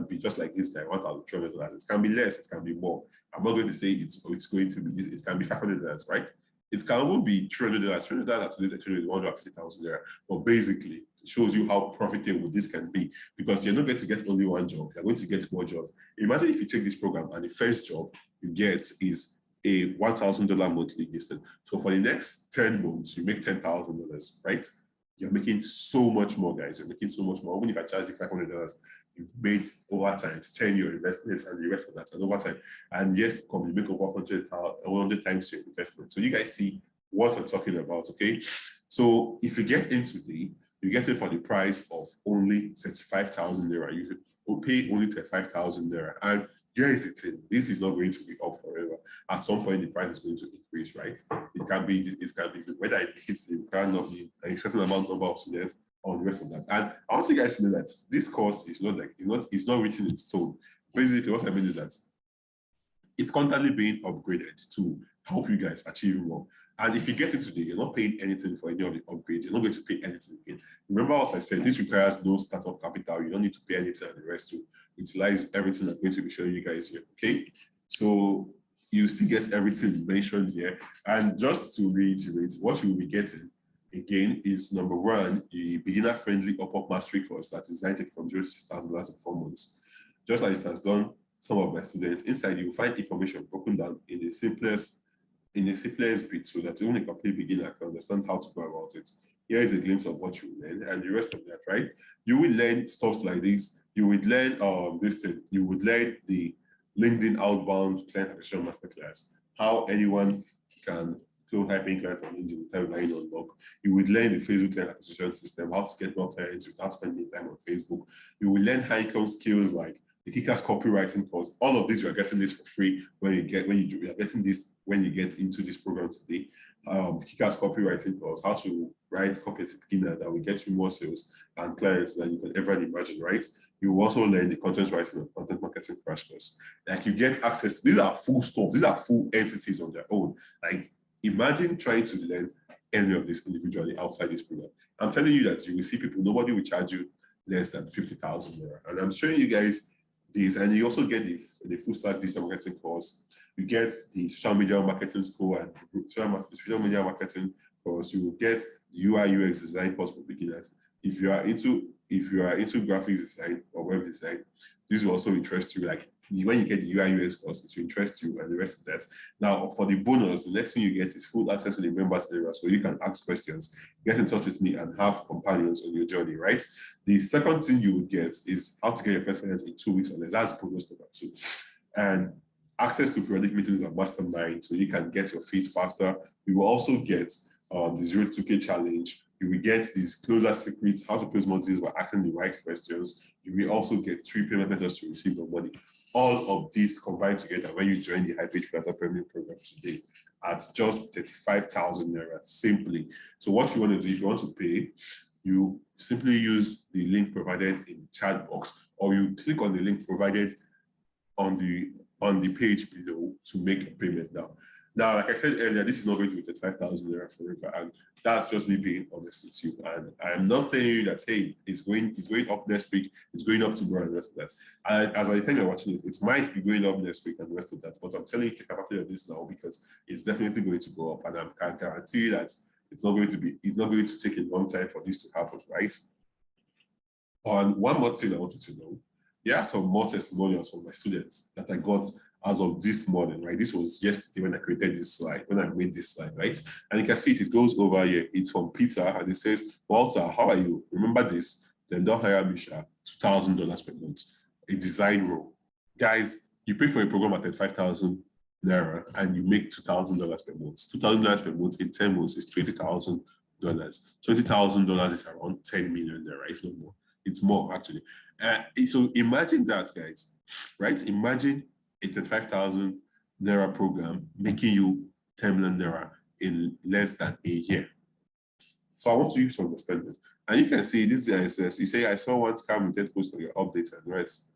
be just like this guy, $1,200. It can be less, it can be more. I'm not going to say it's going to be, it can be $500, right? It can even be $300. $300 today is actually 150,000 naira. But basically, it shows you how profitable this can be, because you're not going to get only one job. You're going to get more jobs. Imagine if you take this program and the first job you get is a $1,000 monthly distance. So for the next 10 months, you make $10,000, right? You're making so much more, guys. You're making so much more. Even if I charge the $500, you've made over times 10 your investments and the rest of that, and over time. And yes, you make over 100 times your investment. So you guys see what I'm talking about, okay? So if you get in today, you get it for the price of only 35,000 naira. You will pay only 35,000 naira. And here is the thing: this is not going to be up forever. At some point, the price is going to increase, right? It can be whether it hits the cannot be a certain number of students or the rest of that. And I want you guys to know that this course is not it's not written in stone. Basically, what I mean is that it's constantly being upgraded to help you guys achieve more. And if you get it today, you're not paying anything for any of the upgrades. You're not going to pay anything again. Remember what I said, this requires no startup capital. You don't need to pay anything and the rest to utilize everything I'm going to be showing you guys here, okay? So you still get everything mentioned here. And just to reiterate, what you will be getting, again, is number one, a beginner-friendly Upwork mastery course that is designed from $0 to $6,000 in 4 months. Just like it has done some of my students. Inside, you will find information broken down in the simplest bit, so that even a complete beginner can understand how to go about it. Here is a glimpse of what you will learn, and the rest of that, right? You will learn stuff like this. You would learn this thing. You would learn the LinkedIn outbound client acquisition masterclass, how anyone can close high-paying clients on LinkedIn without relying on luck. You would learn the Facebook client acquisition system, how to get more clients without spending time on Facebook. You will learn high-income skills like the Kickass copywriting course. All of this, you are getting this for free you are getting this when you get into this program today. The Kickass copywriting course, how to write copy as a beginner that will get you more sales and clients than you can ever imagine, right? You will also learn the content writing and content marketing crash course. Like, you get access to these are full stuff, these are full entities on their own. Like, imagine trying to learn any of this individually outside this program. I'm telling you that you will see people, nobody will charge you less than 50,000 naira. And I'm showing you guys this, and you also get the full stack digital marketing course. You get the social media marketing school and social media marketing course. You will get the UI UX design course for beginners. If you are into graphics design or web design, this will also interest you. Like, when you get the UI UX course, it will interest you, and the rest of that. Now, for the bonus, the next thing you get is full access to the members area, so you can ask questions, get in touch with me, and have companions on your journey, right? The second thing you would get is how to get your first client in 2 weeks or less. That's bonus number 2. And access to periodic meetings and mastermind, so you can get your feet faster. You will also get the 0 to 2K challenge. You will get these closer secrets, how to close more deals by asking the right questions. You will also get 3 payment methods to receive your money. All of this combined together when you join the Hybrid Freelancer Premium Program today at just 35,000 naira simply. So what you want to do, if you want to pay, you simply use the link provided in the chat box, or you click on the link provided on the page below to make a payment now. Now, like I said earlier, this is not going to be 35,000 naira forever, and that's just me being honest with you. And I'm not saying that, hey, it's going up next week, it's going up tomorrow, and the rest of that. And as I think you're watching it might be going up next week and the rest of that. But I'm telling you, take advantage of this now, because it's definitely going to go up, and I can guarantee you that it's not going to take a long time for this to happen, right? And one more thing I want you to know, there are some more testimonials from my students that I got as of this morning, right? This was yesterday when I created this slide, when I made this slide, right? And you can see it goes over here. It's from Peter, and it says, Walter, how are you? Remember this? Then don't hire Misha, $2,000 per month, a design role. Guys, you pay for a program at 35,000 naira and you make $2,000 per month. $2,000 per month in 10 months is $20,000. $20,000 is around 10 million naira, if not more. It's more, actually. So imagine that, guys, right? Imagine a 35,000 naira program making you 10 million naira in less than a year. So I want you to understand this. And you can see this guy says, you say, I saw one scam with post on your update and rest.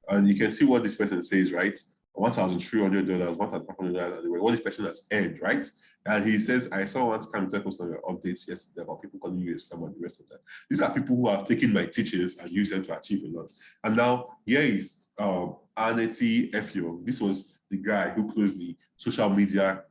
And you can see what this person says, right? $1,300, $1,500, and what this person has earned, right? And he says, I saw one scam post on your updates yesterday about people calling you a scam and the rest of that. These are people who have taken my teachings and used them to achieve a lot. And now here is Arneti Efio. This was the guy who closed the social media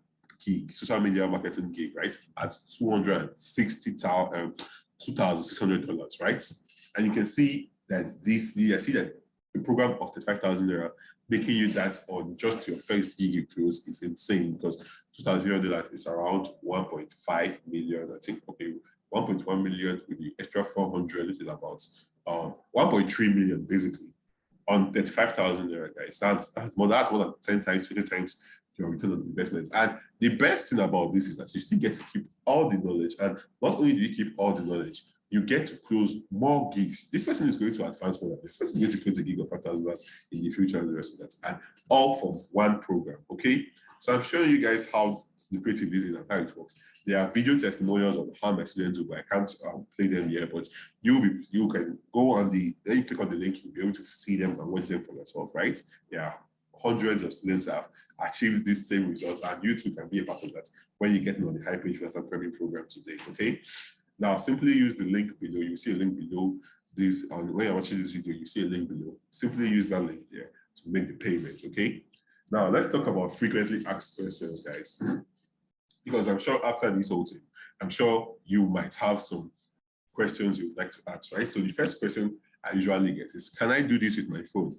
gig, social media marketing gig, right? At $2,600, right? And you can see that I see that the program of 35,000 naira making you that on just your first gig you close is insane, because $2,000 is around 1.5 million, I think. Okay, 1.1 million with the extra 400, which is about 1.3 million basically on 35,000 naira, guys. That's more than 10 times, 20 times your return on investment. And the best thing about this is that you still get to keep all the knowledge. And not only do you keep all the knowledge, you get to close more gigs. This person is going to advance more than this person is going to close a gig of $5,000 in the future and the rest of that. And all from one program, okay? So I'm showing you guys how lucrative this is and how it works. There are video testimonials of how my students do, but I can't play them here. But you can go on then you click on the link, you'll be able to see them and watch them for yourself, right? Yeah, hundreds of students have achieved these same results, and you too can be a part of that when you get in on the high page Freelancer Premium program today, okay? Now, simply use the link below. You see a link below this, and when you're watching this video, you see a link below. Simply use that link there to make the payments, okay? Now, let's talk about frequently asked questions, guys. Because I'm sure after this whole thing, I'm sure you might have some questions you'd like to ask, right? So the first question I usually get is, can I do this with my phone?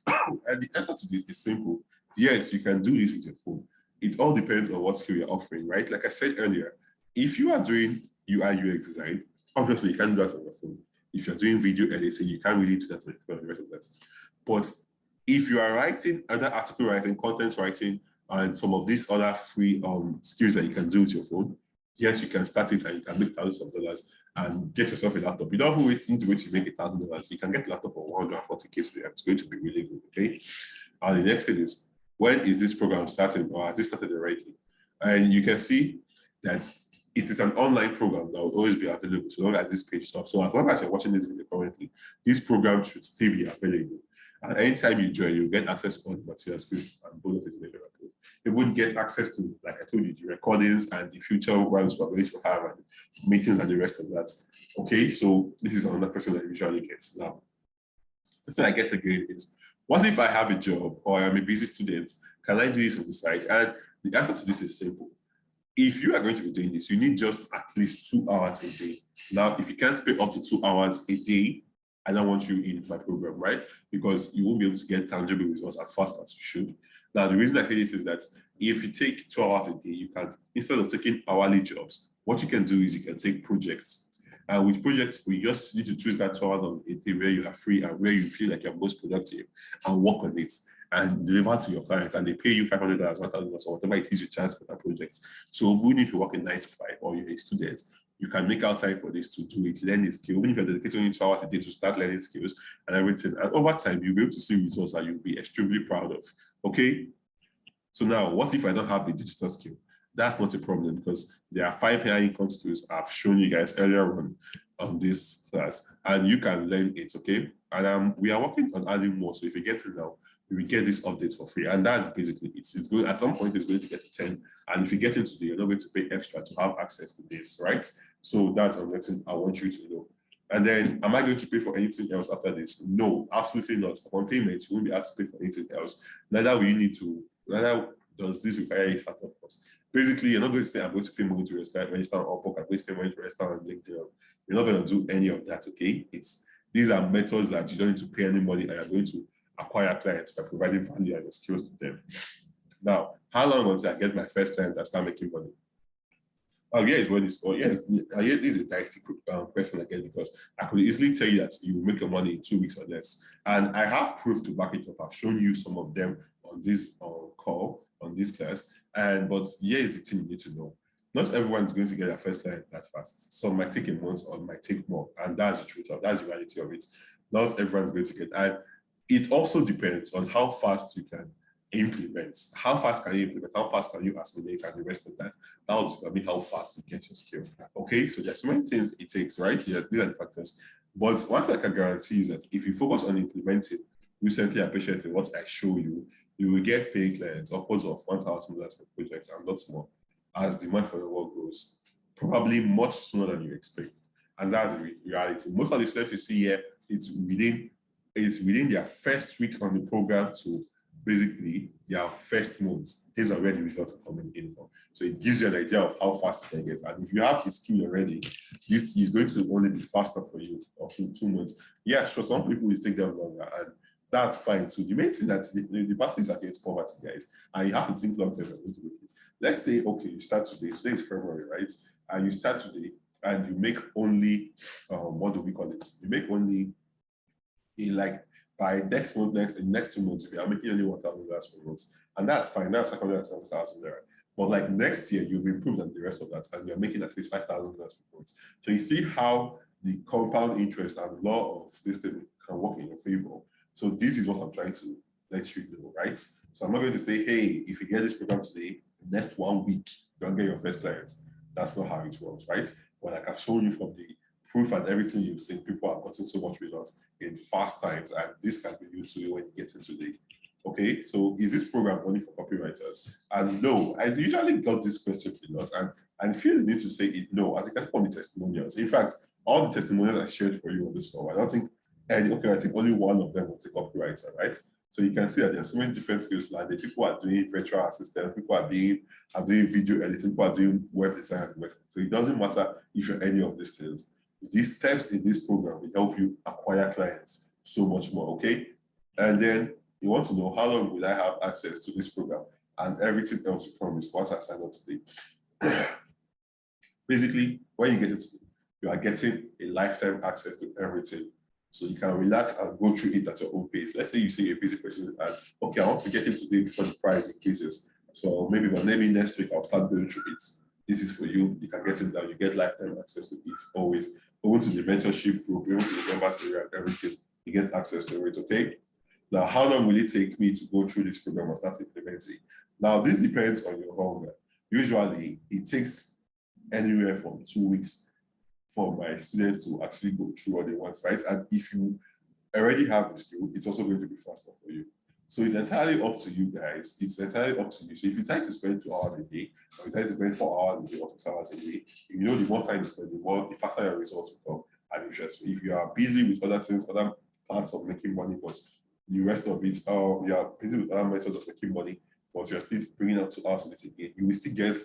And the answer to this is simple. Yes, you can do this with your phone. It all depends on what skill you're offering, right? Like I said earlier, if you are doing UI UX design, obviously you can't do that on your phone. If you're doing video editing, you can't really do that on your phone and the rest of that. But if you are writing other article writing, content writing, and some of these other free skills that you can do with your phone, yes, you can start it and you can make thousands of dollars and get yourself a laptop. You don't have to wait to make $1,000. You can get a laptop for 140K today. It's going to be really good, okay? And the next thing is, when is this program starting, or has this started already? And you can see that it is an online program that will always be available so long as this page stops. So as long as you're watching this video currently, this program should still be available. And anytime you join, you'll get access to all the materials, and bonus is major approved. You would get access to, like I told you, the recordings and the future ones we're going to have, and meetings and the rest of that. Okay, so this is another question that I usually get. Now, the thing I get again is, what if I have a job or I'm a busy student? Can I do this on the side? And the answer to this is simple. If you are going to be doing this, you need just at least 2 hours a day. Now, if you can't spend up to 2 hours a day, I don't want you in my program, right? Because you won't be able to get tangible results as fast as you should. Now, the reason I say this is that if you take 2 hours a day, you can, instead of taking hourly jobs, what you can do is you can take projects. And with projects, we just need to choose that 2 hours a day where you are free and where you feel like you're most productive, and work on it and deliver to your clients, and they pay you $500, $1,000, or whatever it is you charge for that project. So even if you work in 9 to 5 or you're a student, you can make out time for this to do it, learn a skill, even if you're dedicating only 2 hours a day to start learning skills and everything. And over time, you'll be able to see results that you'll be extremely proud of, okay? So now, what if I don't have a digital skill? That's not a problem, because there are 5 high income skills I've shown you guys earlier on this class, and you can learn it, okay? And we are working on adding more. So if you get it now, you will get this update for free. And that's basically it. It's going, at some point, it's going to get to 10. And if you get it today, you're not going to pay extra to have access to this, right? So that's another thing I want you to know. And then, am I going to pay for anything else after this? No, absolutely not. Upon payment, you won't be asked to pay for anything else. Neither does this require a startup cost. Basically, you're not going to say, I'm going to pay money to register on UPwork, I'm going to pay money to register on LinkedIn. You're not going to do any of that, okay? These are methods that you don't need to pay any money, and you're going to acquire clients by providing value and your skills to them. Now, how long until I get my first client and start making money? Oh, yes, what is, oh, yes, this is a dicey question again, because I could easily tell you that you will make your money in 2 weeks or less. And I have proof to back it up. I've shown you some of them on this call, on this class. But here is the thing you need to know. Not everyone is going to get their first client that fast. Some might take a month or might take more. And that's the truth. That's the reality of it. Not everyone is going to get. And it also depends on how fast you can implement. How fast can you implement? How fast can you assimilate and the rest of that? That will determine how fast you get your skill. Okay, so there's so many things it takes, right? Yeah, these are the factors. But one thing I can guarantee you is that if you focus on implementing recently and patiently what I show you, you will get paying clients upwards of $1,000 per project and lots more as demand for your work grows, probably much sooner than you expect. And that's the reality. Most of the stuff you see here, it's within their first week on the program to basically their first month, things are where the results are coming in from. So it gives you an idea of how fast you can get. And if you have the skill already, this is going to only be faster for you of 2 months. Yeah, sure, some people will take them longer, and that's fine too. The main thing that the battle is against poverty, guys, and you have to think long term and going to make it. Let's say, okay, you start today. Today is February, right? And you start today and you make only, what do we call it? You make only, in like, by next month, in next 2 months, you are making only $1,000 per month. And that's fine, that's 570,000 there. But like next year, you've improved on the rest of that, and you're making at least $5,000 per month. So you see how the compound interest and law of this thing can work in your favor. So this is what I'm trying to let you know, right? So I'm not going to say, hey, if you get this program today, next 1 week, don't get your first clients. That's not how it works, right? But like I've shown you from the proof and everything you've seen, people have gotten so much results in fast times, and this can be used to you when you get into the. Okay, so is this program only for copywriters? And no, I usually got this question a lot, and feel the need to say it no, as you can see from the testimonials. In fact, all the testimonials I shared for you on this call, I don't think any, okay, I think only one of them was a copywriter, right? So you can see that there's so many different skills like that. People are doing virtual assistant, people are doing video editing, people are doing web design. So it doesn't matter if you're any of these things. These steps in this program will help you acquire clients so much more, okay? And then you want to know how long will I have access to this program and everything else you promised once I sign up today. Basically, when you get it, you are getting a lifetime access to everything. So you can relax and go through it at your own pace. Let's say you say you're a busy person and, okay, I want to get it today before the price increases. So maybe next week I'll start going through it. This is for you. You can get it down. You get lifetime access to it always. Go into the mentorship group, go into the members area and everything. You get access to it, okay? Now, how long will it take me to go through this program and start implementing? Now, this depends on your hunger. Usually, it takes anywhere from 2 weeks for my students to actually go through what they want, right? And if you already have the skill, it's also going to be faster for you. So it's entirely up to you guys. It's entirely up to you. So if you try to spend 2 hours a day, or you try to spend 4 hours a day or 6 hours a day, you know the more time you spend, the faster your results become. And if you are busy with other things, other parts of making money, but the rest of it, you are busy with other methods of making money, but you're still bringing out 2 hours for this again, you will still get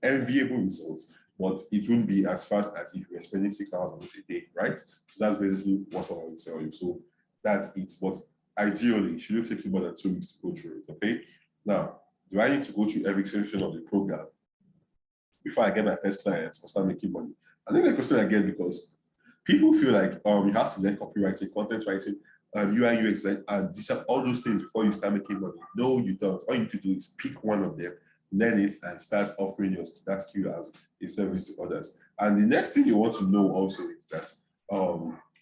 enviable results, but it won't be as fast as if you're spending 6 hours on it a day, right? So that's basically what I want to tell you. So that's it. But ideally, it shouldn't take you more than 2 weeks to go through it, okay? Now, do I need to go through every section of the program before I get my first clients or start making money? I think the question I get because people feel like you have to learn copywriting, content writing, UI, UX, and these are all those things before you start making money. No, you don't. All you need to do is pick one of them, learn it, and start offering that skill as a service to others. And the next thing you want to know also is that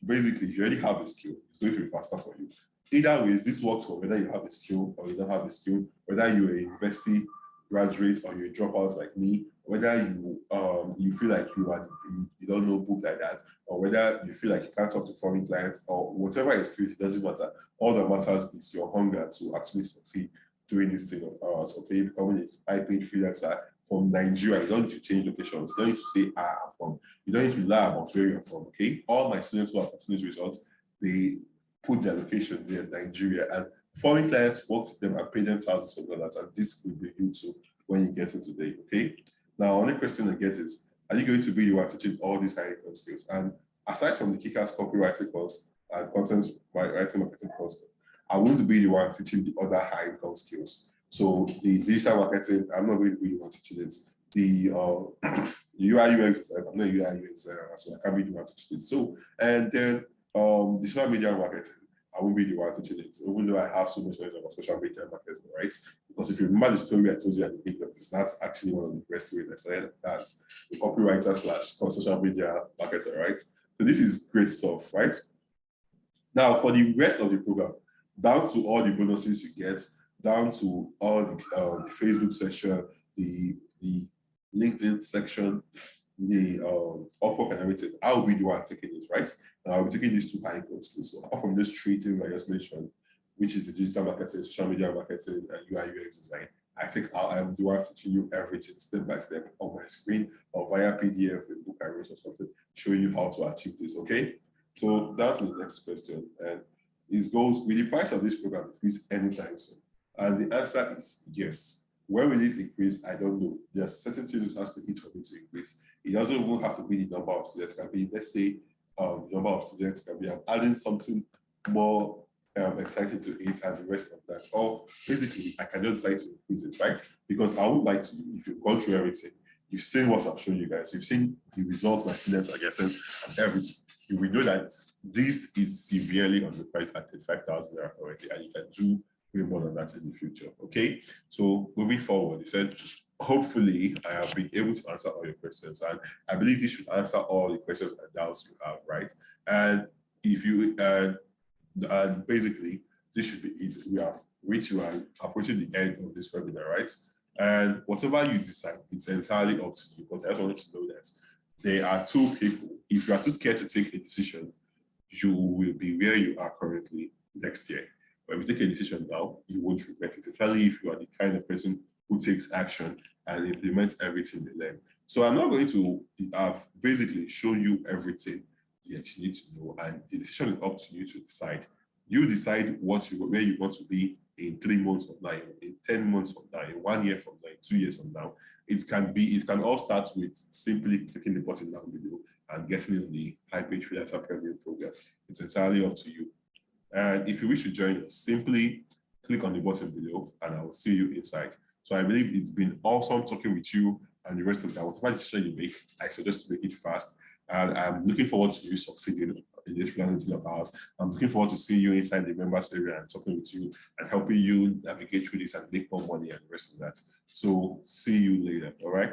basically, if you already have a skill, it's going to be faster for you. Either ways, this works for whether you have a skill or you don't have a skill, whether you're a university graduate or you're a dropout like me, whether you feel like you don't know book like that, or whether you feel like you can't talk to foreign clients, or whatever excuse, it doesn't matter. All that matters is your hunger to actually succeed doing this thing of ours, okay? Becoming a high-paid freelancer from Nigeria. You don't need to change locations. You don't need to say, I'm from. You don't need to lie about where you're from, okay? All my students who have gotten these results, they put their location there in Nigeria, and foreign clients work with them and pay them thousands of dollars, and this will be you too when you get into today, okay? Now, only question I get is, are you going to be the one teaching all these high income skills? And aside from the kick-ass copywriting course and content writing marketing course, I want to be the one teaching the other high income skills. So the digital marketing, I'm not going to be the one teaching it. The UI UX, I'm not a UI UX, so I can't be the one teaching it. So, and then the social media marketing, I won't be the one teaching it, even though I have so much knowledge about social media marketing, right? Because if you remember the story I told you at the beginning of this, that's actually one of the first ways I started as a copywriter / social media marketer, right? So this is great stuff, right? Now, for the rest of the program, down to all the bonuses you get, down to all the Facebook section, the LinkedIn section, the Upwork and everything, I'll be the one taking it, right? I'll be taking these 2 high income skills. So apart from those 3 things I just mentioned, which is the digital marketing, social media marketing, and UI UX design, I am the one teaching you everything step by step on my screen or via PDF, a book I wrote or something, showing you how to achieve this, okay? So that's the next question. And it goes, will the price of this program increase anytime soon? And the answer is yes. When will it increase? I don't know. There are certain things it has to hit for me to increase. It doesn't even have to be the number of students. It can be, let's say, the number of students can be, I'm adding something more exciting to it and the rest of that. Or basically, I can just decide to increase it, right? Because I would like to, if you've gone through everything, you've seen what I've shown you guys, you've seen the results my students are getting and everything. You will know that this is severely underpriced at 35,000 already, and you can do way more than that in the future. Okay, so moving forward, he said, hopefully I have been able to answer all your questions, and I believe this should answer all the questions and doubts you have, right? And if you and basically this should be it. We have reached, you are approaching the end of this webinar, right? And whatever you decide, it's entirely up to you. But I just want you to know that there are two people. If you are too scared to take a decision, you will be where you are currently next year. But if you take a decision now, you won't regret it, especially if you are the kind of person who takes action and implements everything they learn. So I'm not going to have basically shown you everything that you need to know, and the decision is up to you to decide. You decide where you want to be in 3 months from now, in 10 months from now, in 1 year from now, in 2 years from now. It can all start with simply clicking the button down below and getting on the high-page freelancer premium program. It's entirely up to you. And if you wish to join us, simply click on the button below and I will see you inside. So I believe it's been awesome talking with you and the rest of that. Whatever decision you make, I suggest to make it fast. And I'm looking forward to you succeeding in this freelancing of ours. I'm looking forward to seeing you inside the members area and talking with you and helping you navigate through this and make more money and the rest of that. So see you later. All right.